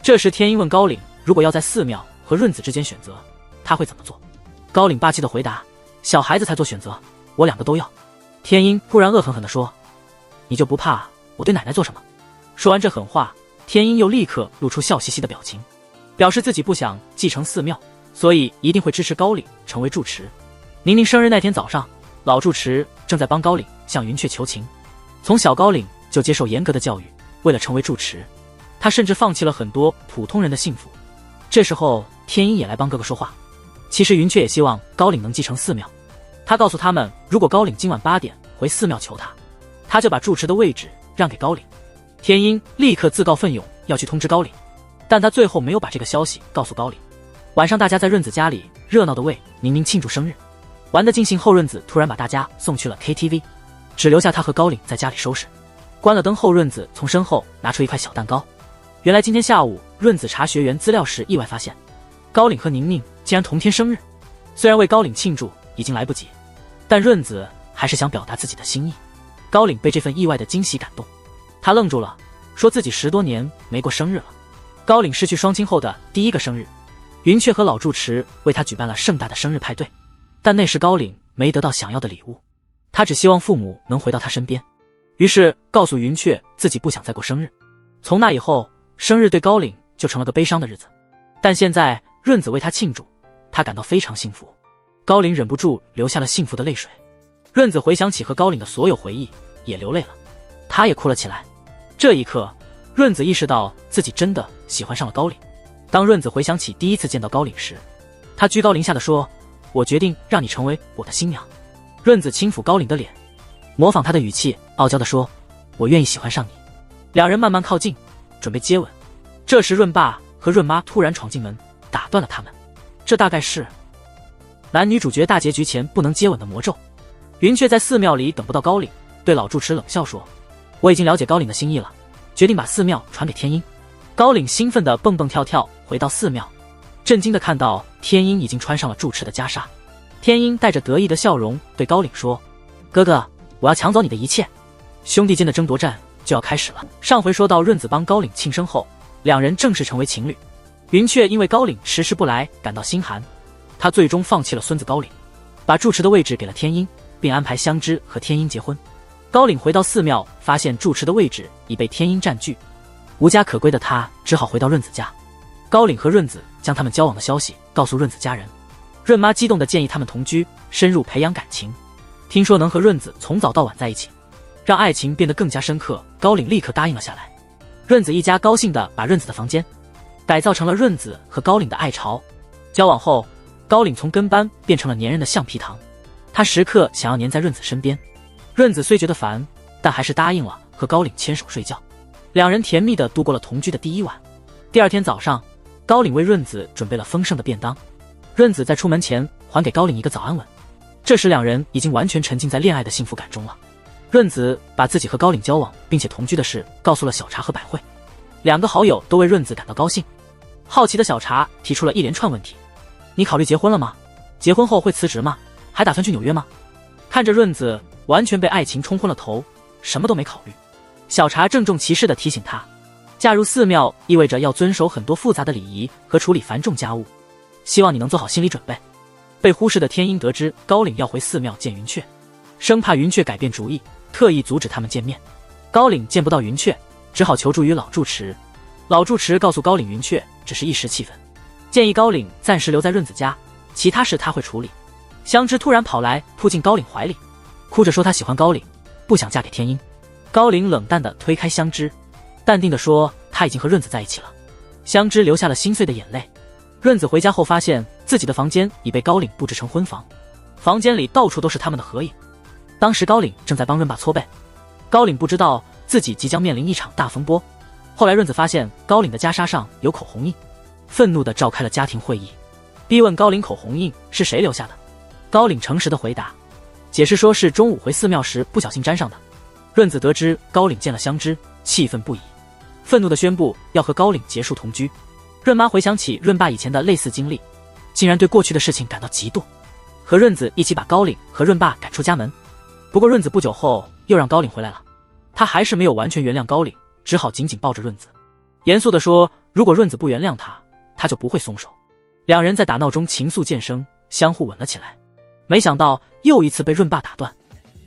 这时天音问高岭，如果要在寺庙和润子之间选择，他会怎么做？高岭霸气地回答：“小孩子才做选择，我两个都要。”天音突然恶狠狠地说：“你就不怕我对奶奶做什么？”说完这狠话，天音又立刻露出笑嘻嘻的表情，表示自己不想继承寺庙，所以一定会支持高岭成为住持。宁宁生日那天早上，老住持正在帮高岭向云雀求情。从小高岭就接受严格的教育，为了成为住持，他甚至放弃了很多普通人的幸福。这时候天音也来帮哥哥说话。其实云雀也希望高岭能继承寺庙，他告诉他们，如果高岭今晚8点回寺庙求他，他就把住持的位置让给高岭。天音立刻自告奋勇要去通知高岭，但他最后没有把这个消息告诉高岭。晚上大家在润子家里热闹地为宁宁庆祝生日，玩得尽兴后，润子突然把大家送去了 KTV， 只留下他和高岭在家里收拾。关了灯后，润子从身后拿出一块小蛋糕。原来今天下午润子查学员资料时意外发现，高岭和宁宁竟然同天生日。虽然为高岭庆祝已经来不及，但润子还是想表达自己的心意。高岭被这份意外的惊喜感动，他愣住了，说自己10多年没过生日了。高岭失去双亲后的第一个生日，云雀和老住持为他举办了盛大的生日派对，但那时高岭没得到想要的礼物，他只希望父母能回到他身边，于是告诉云雀自己不想再过生日。从那以后，生日对高岭就成了个悲伤的日子。但现在润子为他庆祝，他感到非常幸福。高岭忍不住流下了幸福的泪水。润子回想起和高岭的所有回忆，也流泪了，他也哭了起来。这一刻，润子意识到自己真的喜欢上了高岭。当润子回想起第一次见到高岭时，他居高临下地说：“我决定让你成为我的新娘。”润子轻抚高岭的脸，模仿他的语气，傲娇地说：“我愿意喜欢上你。”两人慢慢靠近，准备接吻。这时润爸和润妈突然闯进门，打断了他们。这大概是男女主角大结局前不能接吻的魔咒。云雀在寺庙里等不到高岭，对老住持冷笑说：“我已经了解高岭的心意了，决定把寺庙传给天鹰。”高岭兴奋地蹦蹦跳跳回到寺庙，震惊地看到天鹰已经穿上了住持的袈裟。天鹰带着得意的笑容对高岭说：“哥哥，我要抢走你的一切。”兄弟间的争夺战就要开始了。上回说到润子帮高岭庆生后，两人正式成为情侣。云雀因为高岭迟迟不来感到心寒，他最终放弃了孙子高岭，把住持的位置给了天鹰，并安排香枝和天鹰结婚。高岭回到寺庙，发现住持的位置已被天鹰占据，无家可归的他只好回到润子家。高岭和润子将他们交往的消息告诉润子家人，润妈激动地建议他们同居，深入培养感情，听说能和润子从早到晚在一起，让爱情变得更加深刻。高岭立刻答应了下来。润子一家高兴地把润子的房间改造成了润子和高岭的爱巢。交往后，高岭从跟班变成了粘人的橡皮糖，他时刻想要粘在润子身边。润子虽觉得烦，但还是答应了和高岭牵手睡觉。两人甜蜜地度过了同居的第一晚。第二天早上，高岭为润子准备了丰盛的便当。润子在出门前还给高岭一个早安吻。这时两人已经完全沉浸在恋爱的幸福感中了。润子把自己和高岭交往并且同居的事告诉了小茶和百惠，两个好友都为润子感到高兴。好奇的小茶提出了一连串问题：你考虑结婚了吗？结婚后会辞职吗？还打算去纽约吗？看着润子完全被爱情冲昏了头，什么都没考虑。小茶郑重其事地提醒他，嫁入寺庙意味着要遵守很多复杂的礼仪和处理繁重家务，希望你能做好心理准备。被忽视的天鹰得知高岭要回寺庙见云雀，生怕云雀改变主意，特意阻止他们见面。高岭见不到云雀，只好求助于老住持。老住持告诉高岭，云雀只是一时气愤，建议高岭暂时留在润子家，其他事他会处理。香枝突然跑来扑进高岭怀里，哭着说她喜欢高岭，不想嫁给天鹰。高岭冷淡地推开香枝，淡定地说他已经和润子在一起了。香枝流下了心碎的眼泪。润子回家后发现自己的房间已被高岭布置成婚房，房间里到处都是他们的合影。当时高岭正在帮润爸搓背，高岭不知道自己即将面临一场大风波。后来润子发现高岭的袈裟上有口红印，愤怒地召开了家庭会议，逼问高岭口红印是谁留下的。高岭诚实地回答，解释说是中午回寺庙时不小心沾上的。润子得知高岭见了香枝，气愤不已，愤怒地宣布要和高岭结束同居。润妈回想起润爸以前的类似经历，竟然对过去的事情感到嫉妒，和润子一起把高岭和润爸赶出家门。不过润子不久后又让高岭回来了，他还是没有完全原谅高岭，只好紧紧抱着润子，严肃地说如果润子不原谅他，他就不会松手。两人在打闹中情愫渐生，相互吻了起来。没想到又一次被润爸打断，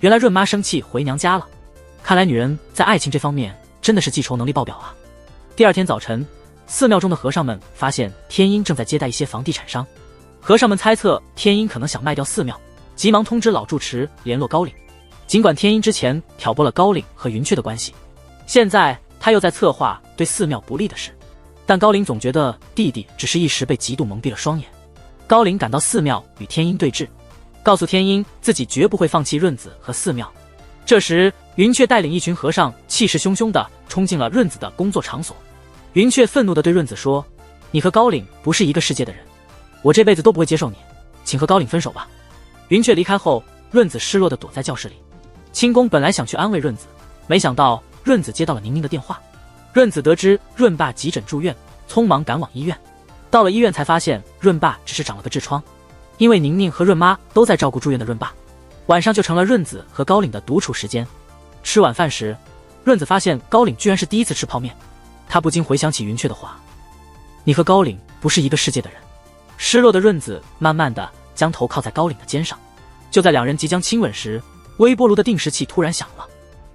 原来润妈生气回娘家了。看来女人在爱情这方面真的是记仇能力爆表啊。第二天早晨，寺庙中的和尚们发现天鹰正在接待一些房地产商，和尚们猜测天鹰可能想卖掉寺庙，急忙通知老住持联络高岭。尽管天鹰之前挑拨了高岭和云雀的关系，现在他又在策划对寺庙不利的事，但高岭总觉得弟弟只是一时被嫉妒蒙蔽了双眼。高岭赶到寺庙与天鹰对峙，告诉天鹰自己绝不会放弃润子和寺庙。这时云雀带领一群和尚气势汹汹地冲进了润子的工作场所。云雀愤怒地对润子说，你和高岭不是一个世界的人，我这辈子都不会接受你，请和高岭分手吧。云雀离开后，润子失落地躲在教室里。清宫本来想去安慰润子，没想到润子接到了宁宁的电话。润子得知润爸急诊住院，匆忙赶往医院。到了医院才发现润爸只是长了个痔疮，因为宁宁和润妈都在照顾住院的润爸，晚上就成了润子和高岭的独处时间。吃晚饭时，润子发现高岭居然是第一次吃泡面，他不禁回想起云雀的话，你和高岭不是一个世界的人。失落的润子慢慢地将头靠在高岭的肩上。就在两人即将亲吻时，微波炉的定时器突然响了。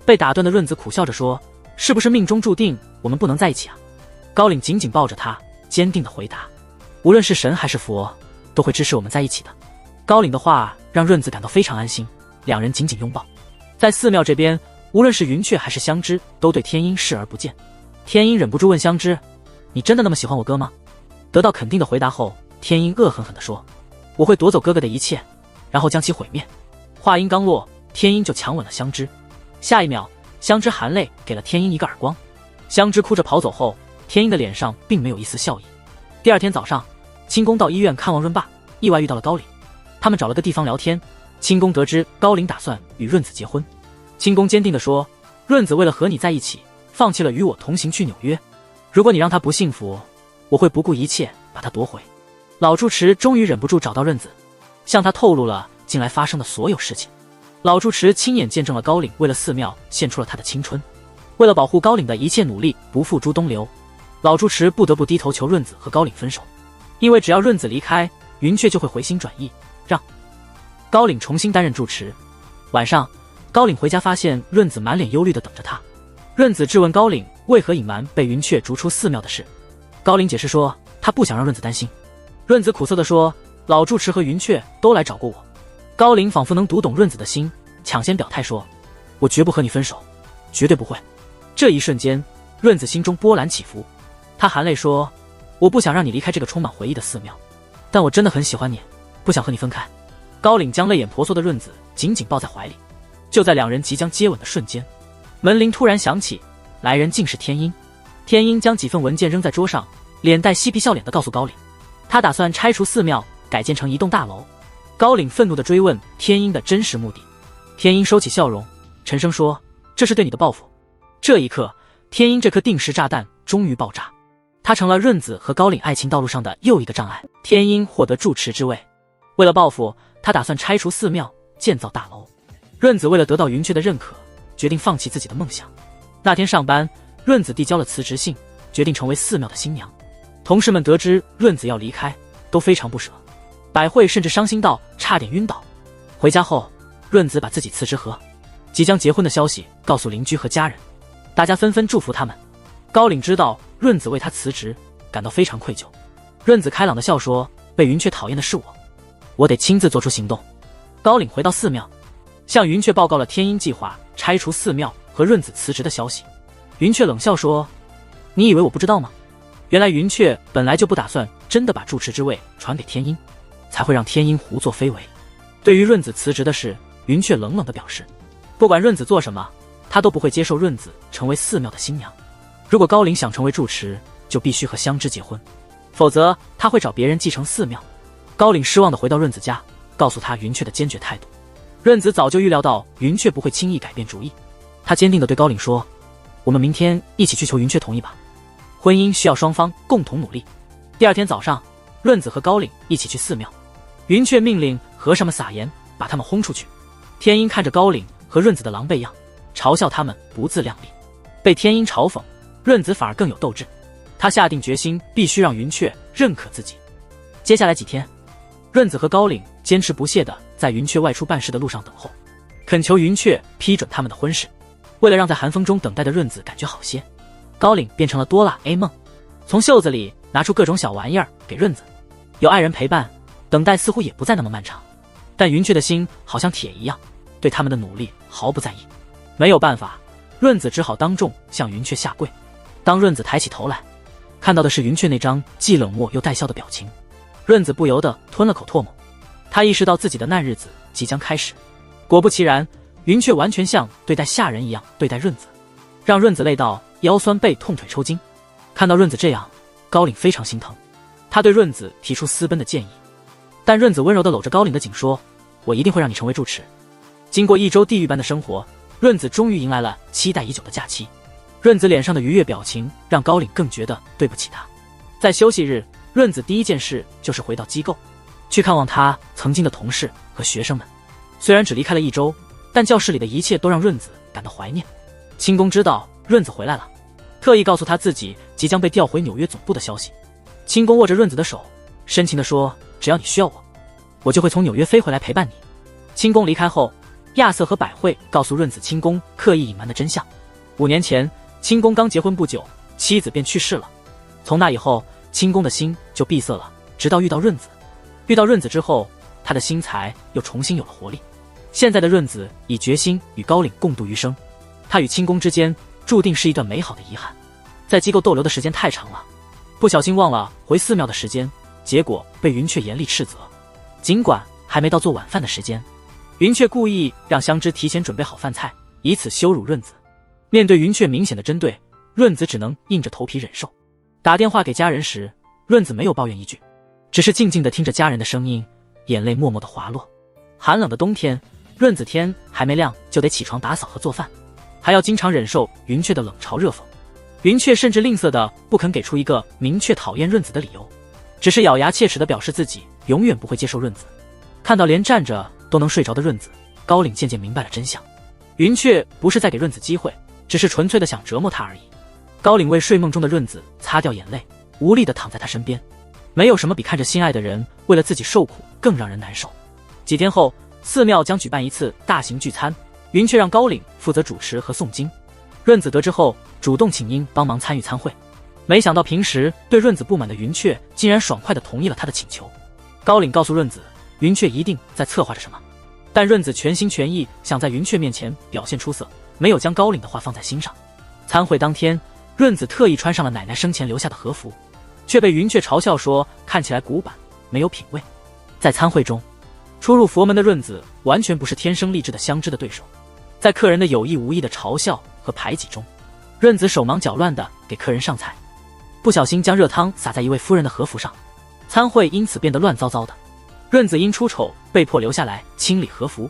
被打断的润子苦笑着说，是不是命中注定我们不能在一起啊？高岭紧紧抱着他，坚定地回答，无论是神还是佛，都会支持我们在一起的。高岭的话让润子感到非常安心，两人紧紧拥抱。在寺庙这边，无论是云雀还是香枝都对天鹰视而不见。天鹰忍不住问香枝，你真的那么喜欢我哥吗？得到肯定的回答后，天鹰恶狠狠地说，我会夺走哥哥的一切，然后将其毁灭。话音刚落，天音就强吻了香枝。下一秒，香枝含泪给了天音一个耳光。香枝哭着跑走后，天音的脸上并没有一丝笑意。第二天早上，清宫到医院看望润爸，意外遇到了高岭。他们找了个地方聊天。清宫得知高岭打算与润子结婚，清宫坚定地说：“润子为了和你在一起，放弃了与我同行去纽约。如果你让他不幸福，我会不顾一切把他夺回。”老住持终于忍不住找到润子，向他透露了近来发生的所有事情。老住持亲眼见证了高岭为了寺庙献出了他的青春，为了保护高岭的一切努力不付诸东流，老住持不得不低头求润子和高岭分手，因为只要润子离开，云雀就会回心转意，让高岭重新担任住持。晚上，高岭回家发现润子满脸忧虑地等着他。润子质问高岭为何隐瞒被云雀逐出寺庙的事，高岭解释说他不想让润子担心。润子苦涩地说：“老住持和云雀都来找过我。”高岭仿佛能读懂润子的心，抢先表态说：“我绝不和你分手，绝对不会。”这一瞬间，润子心中波澜起伏，他含泪说：“我不想让你离开这个充满回忆的寺庙，但我真的很喜欢你，不想和你分开。”高岭将泪眼婆娑的润子紧紧抱在怀里。就在两人即将接吻的瞬间，门铃突然响起，来人竟是天音。天音将几份文件扔在桌上，脸带嬉皮笑脸地告诉高岭，他打算拆除寺庙，改建成一栋大楼。高岭愤怒地追问天音的真实目的。天音收起笑容，沉声说：“这是对你的报复。”这一刻，天音这颗定时炸弹终于爆炸，他成了润子和高岭爱情道路上的又一个障碍。天音获得住持之位，为了报复，他打算拆除寺庙，建造大楼。润子为了得到云雀的认可，决定放弃自己的梦想。那天上班，润子递交了辞职信，决定成为寺庙的新娘。同事们得知润子要离开，都非常不舍。百惠甚至伤心到差点晕倒。回家后，润子把自己辞职和即将结婚的消息告诉邻居和家人，大家纷纷祝福他们。高岭知道润子为他辞职，感到非常愧疚。润子开朗地笑说：“被云雀讨厌的是我得亲自做出行动。”高岭回到寺庙，向云雀报告了天音计划拆除寺庙和润子辞职的消息。云雀冷笑说：“你以为我不知道吗？原来云雀本来就不打算真的把住持之位传给天音，才会让天音胡作非为。”对于润子辞职的事，云雀冷冷地表示，不管润子做什么，他都不会接受润子成为寺庙的新娘。如果高岭想成为住持，就必须和香枝结婚，否则他会找别人继承寺庙。高岭失望地回到润子家，告诉他云雀的坚决态度。润子早就预料到云雀不会轻易改变主意，他坚定地对高岭说：“我们明天一起去求云雀同意吧，婚姻需要双方共同努力。”第二天早上，润子和高岭一起去寺庙，云雀命令和尚们撒盐，把他们轰出去。天音看着高岭和润子的狼狈样，嘲笑他们不自量力。被天音嘲讽，润子反而更有斗志，他下定决心必须让云雀认可自己。接下来几天，润子和高岭坚持不懈地在云雀外出办事的路上等候，恳求云雀批准他们的婚事。为了让在寒风中等待的润子感觉好些，高岭变成了哆啦 A 梦，从袖子里拿出各种小玩意儿给润子。有爱人陪伴，等待似乎也不再那么漫长。但云雀的心好像铁一样，对他们的努力毫不在意。没有办法，润子只好当众向云雀下跪。当润子抬起头来，看到的是云雀那张既冷漠又带笑的表情，润子不由得吞了口唾沫。他意识到自己的难日子即将开始。果不其然，云雀完全像对待下人一样对待润子，让润子累到腰酸背痛腿抽筋。看到润子这样，高岭非常心疼，他对润子提出私奔的建议。但润子温柔地搂着高岭的颈说：“我一定会让你成为住持。”经过一周地狱般的生活，润子终于迎来了期待已久的假期。润子脸上的愉悦表情让高岭更觉得对不起他。在休息日，润子第一件事就是回到机构，去看望他曾经的同事和学生们。虽然只离开了一周，但教室里的一切都让润子感到怀念。清宫知道润子回来了，特意告诉他自己即将被调回纽约总部的消息。清宫握着润子的手，深情地说：“只要你需要我，我就会从纽约飞回来陪伴你。”清宫离开后，亚瑟和百惠告诉润子清宫刻意隐瞒的真相。5年前，清宫刚结婚不久，妻子便去世了。从那以后，清宫的心就闭塞了，直到遇到润子。遇到润子之后，他的心才又重新有了活力。现在的润子已决心与高岭共度余生，他与清宫之间注定是一段美好的遗憾。在机构逗留的时间太长了，不小心忘了回寺庙的时间，结果被云雀严厉斥责。尽管还没到做晚饭的时间，云雀故意让香枝提前准备好饭菜，以此羞辱润子。面对云雀明显的针对，润子只能硬着头皮忍受。打电话给家人时，润子没有抱怨一句，只是静静地听着家人的声音，眼泪默默地滑落。寒冷的冬天，润子天还没亮就得起床打扫和做饭，还要经常忍受云雀的冷嘲热讽。云雀甚至吝啬的不肯给出一个明确讨厌润子的理由，只是咬牙切齿地表示自己永远不会接受润子。看到连站着都能睡着的润子，高岭渐渐明白了真相。云雀不是在给润子机会，只是纯粹的想折磨他而已。高岭为睡梦中的润子擦掉眼泪，无力地躺在他身边。没有什么比看着心爱的人为了自己受苦更让人难受。几天后，寺庙将举办一次大型聚餐，云雀让高岭负责主持和诵经。润子得知后，主动请缨帮忙参与参会。没想到平时对润子不满的云雀竟然爽快地同意了他的请求。高岭告诉润子，云雀一定在策划着什么，但润子全心全意想在云雀面前表现出色，没有将高岭的话放在心上。参会当天，润子特意穿上了奶奶生前留下的和服，却被云雀嘲笑说看起来古板，没有品味。在参会中，初入佛门的润子完全不是天生丽质的香枝的对手，在客人的有意无意的嘲笑和排挤中，润子手忙脚乱地给客人上菜，不小心将热汤洒在一位夫人的和服上，参会因此变得乱糟糟的。润子因出丑被迫留下来清理和服，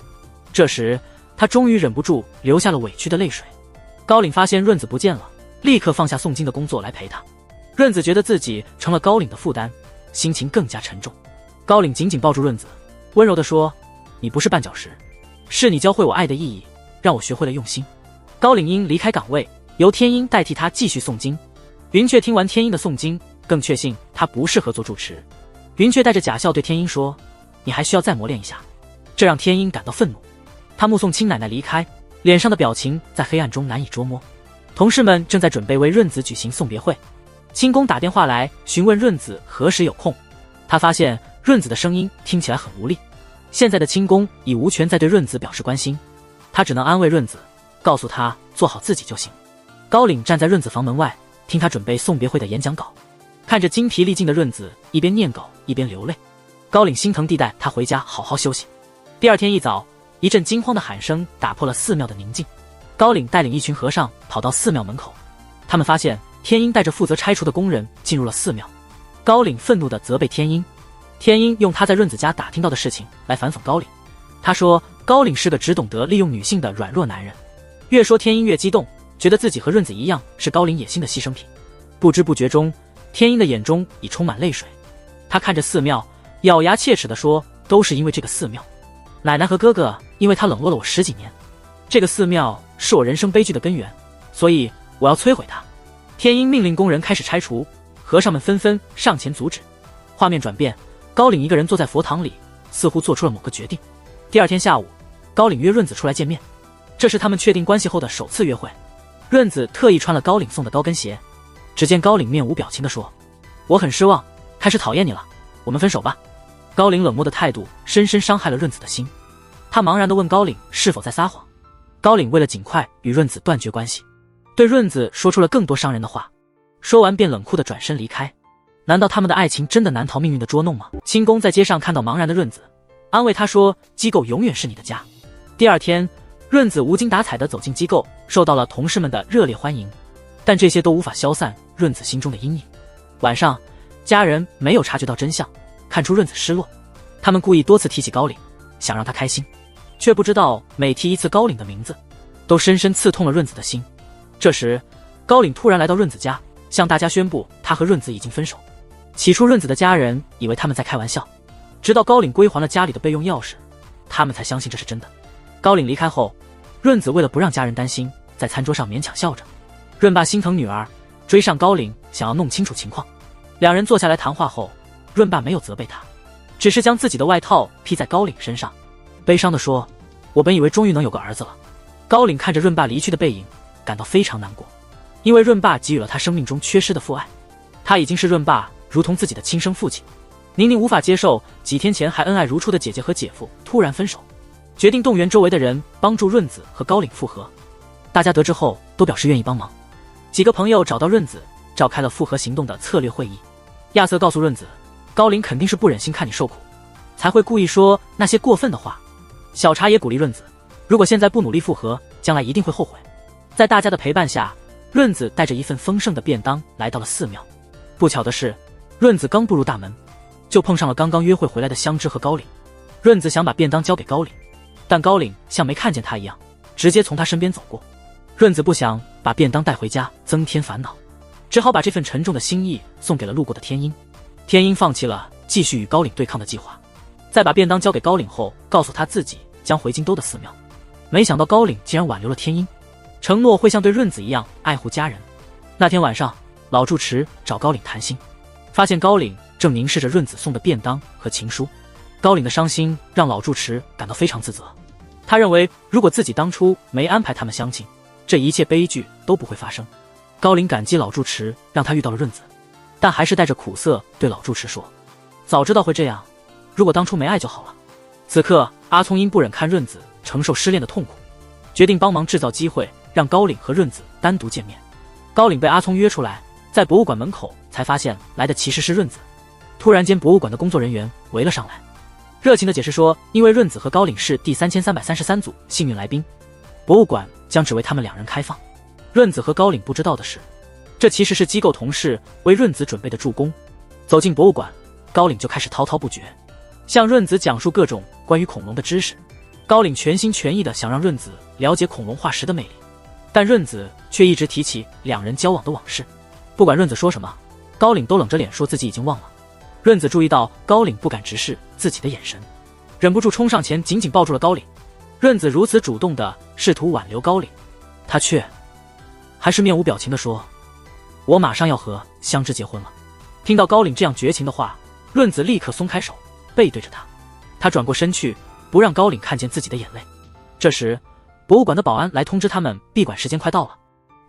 这时他终于忍不住流下了委屈的泪水。高岭发现润子不见了，立刻放下诵经的工作来陪他。润子觉得自己成了高岭的负担，心情更加沉重。高岭紧紧抱住润子，温柔地说，你不是绊脚石，是你教会我爱的意义，让我学会了用心。高岭因离开岗位，由天鹰代替他继续诵经。云雀听完天鹰的诵经，更确信他不适合做主持。云雀带着假笑对天鹰说，你还需要再磨练一下。这让天鹰感到愤怒。他目送亲奶奶离开，脸上的表情在黑暗中难以捉摸。同事们正在准备为润子举行送别会，清宫打电话来询问润子何时有空。他发现润子的声音听起来很无力，现在的清宫已无权再对润子表示关心，他只能安慰润子，告诉他做好自己就行。高岭站在润子房门外，听他准备送别会的演讲稿，看着精疲力尽的润子一边念稿一边流泪，高岭心疼地带他回家好好休息。第二天一早，一阵惊慌的喊声打破了寺庙的宁静。高岭带领一群和尚跑到寺庙门口，他们发现天鹰带着负责拆除的工人进入了寺庙。高岭愤怒地责备天鹰，天鹰用他在润子家打听到的事情来反讽高岭。他说高岭是个只懂得利用女性的软弱男人。越说天鹰越激动，觉得自己和润子一样是高岭野心的牺牲品。不知不觉中，天鹰的眼中已充满泪水。他看着寺庙，咬牙切齿地说，都是因为这个寺庙，奶奶和哥哥因为他冷落了我10几年，这个寺庙是我人生悲剧的根源，所以我要摧毁它。天鹰命令工人开始拆除，和尚们纷纷上前阻止。画面转变，高岭一个人坐在佛堂里，似乎做出了某个决定。第二天下午，高岭约润子出来见面，这是他们确定关系后的首次约会。润子特意穿了高岭送的高跟鞋，只见高岭面无表情地说，我很失望，开始讨厌你了，我们分手吧。高岭冷漠的态度深深伤害了润子的心，他茫然地问高岭是否在撒谎。高岭为了尽快与润子断绝关系，对润子说出了更多伤人的话，说完便冷酷地转身离开。难道他们的爱情真的难逃命运的捉弄吗？清宫在街上看到茫然的润子，安慰他说，机构永远是你的家。第二天，润子无精打采地走进机构，受到了同事们的热烈欢迎，但这些都无法消散润子心中的阴影。晚上，家人没有察觉到真相，看出润子失落，他们故意多次提起高岭，想让他开心，却不知道每提一次高岭的名字，都深深刺痛了润子的心。这时，高岭突然来到润子家，向大家宣布他和润子已经分手。起初润子的家人以为他们在开玩笑，直到高岭归还了家里的备用钥匙，他们才相信这是真的。高岭离开后，润子为了不让家人担心，在餐桌上勉强笑着。润爸心疼女儿，追上高岭想要弄清楚情况。两人坐下来谈话后，润爸没有责备他，只是将自己的外套披在高岭身上，悲伤地说，我本以为终于能有个儿子了。高岭看着润爸离去的背影，感到非常难过，因为润爸给予了他生命中缺失的父爱，他已经是润爸如同自己的亲生父亲。宁宁无法接受几天前还恩爱如初的姐姐和姐夫突然分手，决定动员周围的人帮助润子和高岭复合。大家得知后都表示愿意帮忙，几个朋友找到润子，召开了复合行动的策略会议。亚瑟告诉润子，高岭肯定是不忍心看你受苦，才会故意说那些过分的话。小茶也鼓励润子，如果现在不努力复合，将来一定会后悔。在大家的陪伴下，润子带着一份丰盛的便当来到了寺庙。不巧的是，润子刚步入大门，就碰上了刚刚约会回来的香枝和高岭。润子想把便当交给高岭，但高岭像没看见他一样，直接从他身边走过。润子不想把便当带回家增添烦恼，只好把这份沉重的心意送给了路过的天鹰。天鹰放弃了继续与高岭对抗的计划，在把便当交给高岭后，告诉他自己将回京都的寺庙。没想到高岭竟然挽留了天鹰，承诺会像对润子一样爱护家人。那天晚上，老住持找高岭谈心，发现高岭正凝视着润子送的便当和情书。高岭的伤心让老住持感到非常自责，他认为如果自己当初没安排他们相亲，这一切悲剧都不会发生。高岭感激老住持让他遇到了润子，但还是带着苦涩对老住持说，早知道会这样，如果当初没爱就好了。此刻阿聪因不忍看润子承受失恋的痛苦，决定帮忙制造机会让高岭和润子单独见面。高岭被阿聪约出来，在博物馆门口才发现来的其实是润子。突然间，博物馆的工作人员围了上来，热情地解释说，因为润子和高岭是第3333组幸运来宾，博物馆将只为他们2人开放。润子和高岭不知道的是，这其实是机构同事为润子准备的助攻。走进博物馆，高岭就开始滔滔不绝，向润子讲述各种关于恐龙的知识。高岭全心全意地想让润子了解恐龙化石的魅力，但润子却一直提起2人交往的往事。不管润子说什么，高岭都冷着脸说自己已经忘了。润子注意到高岭不敢直视自己的眼神，忍不住冲上前紧紧抱住了高岭。润子如此主动地试图挽留高岭，他却还是面无表情地说，我马上要和香枝结婚了。听到高岭这样绝情的话，润子立刻松开手，背对着他。他转过身去，不让高岭看见自己的眼泪。这时博物馆的保安来通知他们闭馆时间快到了。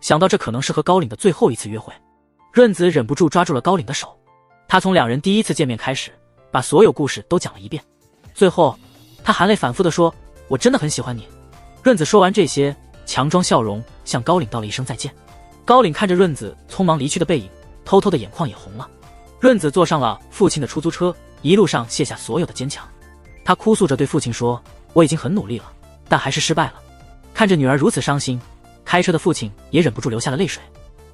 想到这可能是和高岭的最后一次约会，润子忍不住抓住了高岭的手。他从2人第一次见面开始，把所有故事都讲了一遍。最后他含泪反复地说，我真的很喜欢你。润子说完这些，强装笑容向高岭道了一声再见。高岭看着润子匆忙离去的背影，偷偷的眼眶也红了。润子坐上了父亲的出租车，一路上卸下所有的坚强。他哭诉着对父亲说，我已经很努力了，但还是失败了。看着女儿如此伤心，开车的父亲也忍不住流下了泪水。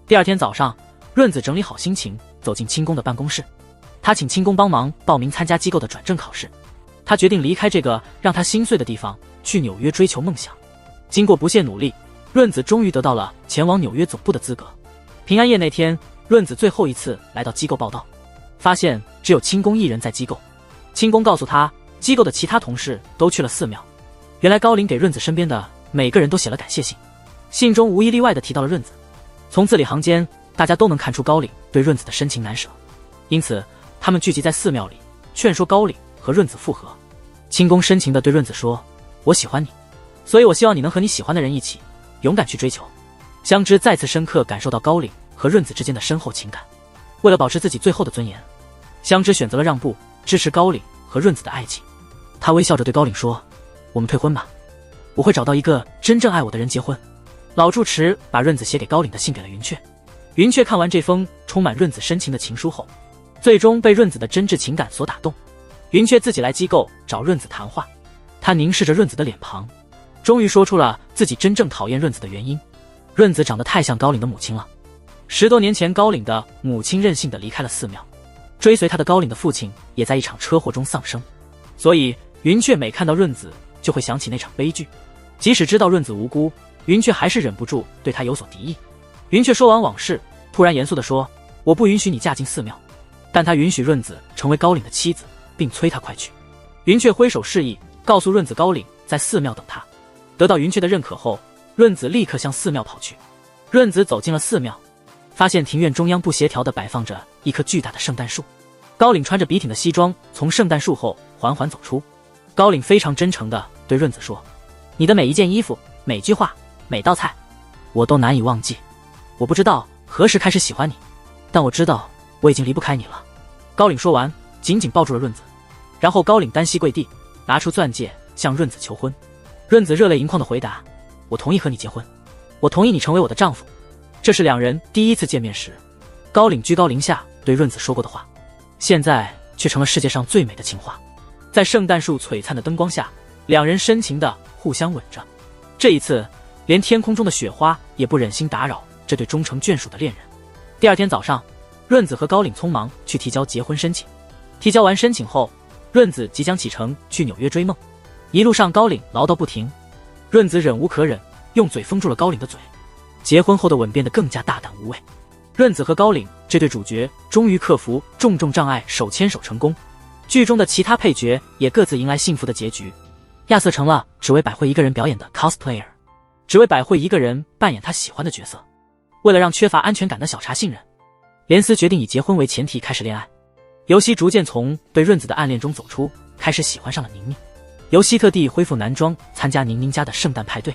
第2天早上，润子整理好心情，走进清宫的办公室。他请清宫帮忙报名参加机构的转正考试。他决定离开这个让他心碎的地方，去纽约追求梦想。经过不懈努力，润子终于得到了前往纽约总部的资格。平安夜那天，润子最后一次来到机构报到，发现只有清宫一人在机构。清宫告诉他，机构的其他同事都去了寺庙。原来高岭给润子身边的每个人都写了感谢信，信中无一例外地提到了润子。从字里行间，大家都能看出高岭对润子的深情难舍，因此他们聚集在寺庙里，劝说高岭和润子复合。清宫深情地对润子说，我喜欢你，所以我希望你能和你喜欢的人一起勇敢去追求。香枝再次深刻感受到高岭和润子之间的深厚情感，为了保持自己最后的尊严，香枝选择了让步，支持高岭和润子的爱情。他微笑着对高岭说，我们退婚吧，我会找到一个真正爱我的人结婚。老住持把润子写给高岭的信给了云雀。云雀看完这封充满润子深情的情书后，最终被润子的真挚情感所打动。云雀自己来机构找润子谈话，他凝视着润子的脸庞，终于说出了自己真正讨厌润子的原因。润子长得太像高岭的母亲了。10多年前，高岭的母亲任性地离开了寺庙，追随他的高岭的父亲也在一场车祸中丧生，所以云雀每看到润子就会想起那场悲剧。即使知道润子无辜，云雀还是忍不住对他有所敌意。云雀说完往事，突然严肃地说，我不允许你嫁进寺庙，但他允许润子成为高岭的妻子，并催他快去。云雀挥手示意，告诉润子高岭在寺庙等他。得到云雀的认可后，润子立刻向寺庙跑去。润子走进了寺庙，发现庭院中央不协调地摆放着一棵巨大的圣诞树。高岭穿着笔挺的西装从圣诞树后缓缓走出。高岭非常真诚地对润子说，你的每一件衣服、每句话、每道菜，我都难以忘记。我不知道何时开始喜欢你，但我知道我已经离不开你了。高岭说完，紧紧抱住了润子，然后高岭单膝跪地，拿出钻戒向润子求婚。润子热泪盈眶地回答，我同意和你结婚，我同意你成为我的丈夫。这是2人第一次见面时，高岭居高临下对润子说过的话，现在却成了世界上最美的情话。在圣诞树璀璨的灯光下，两人深情地互相吻着。这一次，连天空中的雪花也不忍心打扰这对终成眷属的恋人。第二天早上，润子和高岭匆忙去提交结婚申请。提交完申请后，润子即将启程去纽约追梦。一路上高岭唠叨不停，润子忍无可忍，用嘴封住了高岭的嘴。结婚后的吻变得更加大胆无畏。润子和高岭这对主角终于克服重重障碍，手牵手成功。剧中的其他配角也各自迎来幸福的结局。亚瑟成了只为百惠一个人表演的 cosplayer， 只为百惠一个人扮演他喜欢的角色。为了让缺乏安全感的小茶信任，莲丝决定以结婚为前提开始恋爱。尤西逐渐从对润子的暗恋中走出，开始喜欢上了宁宁。尤西特地恢复男装参加宁宁家的圣诞派对。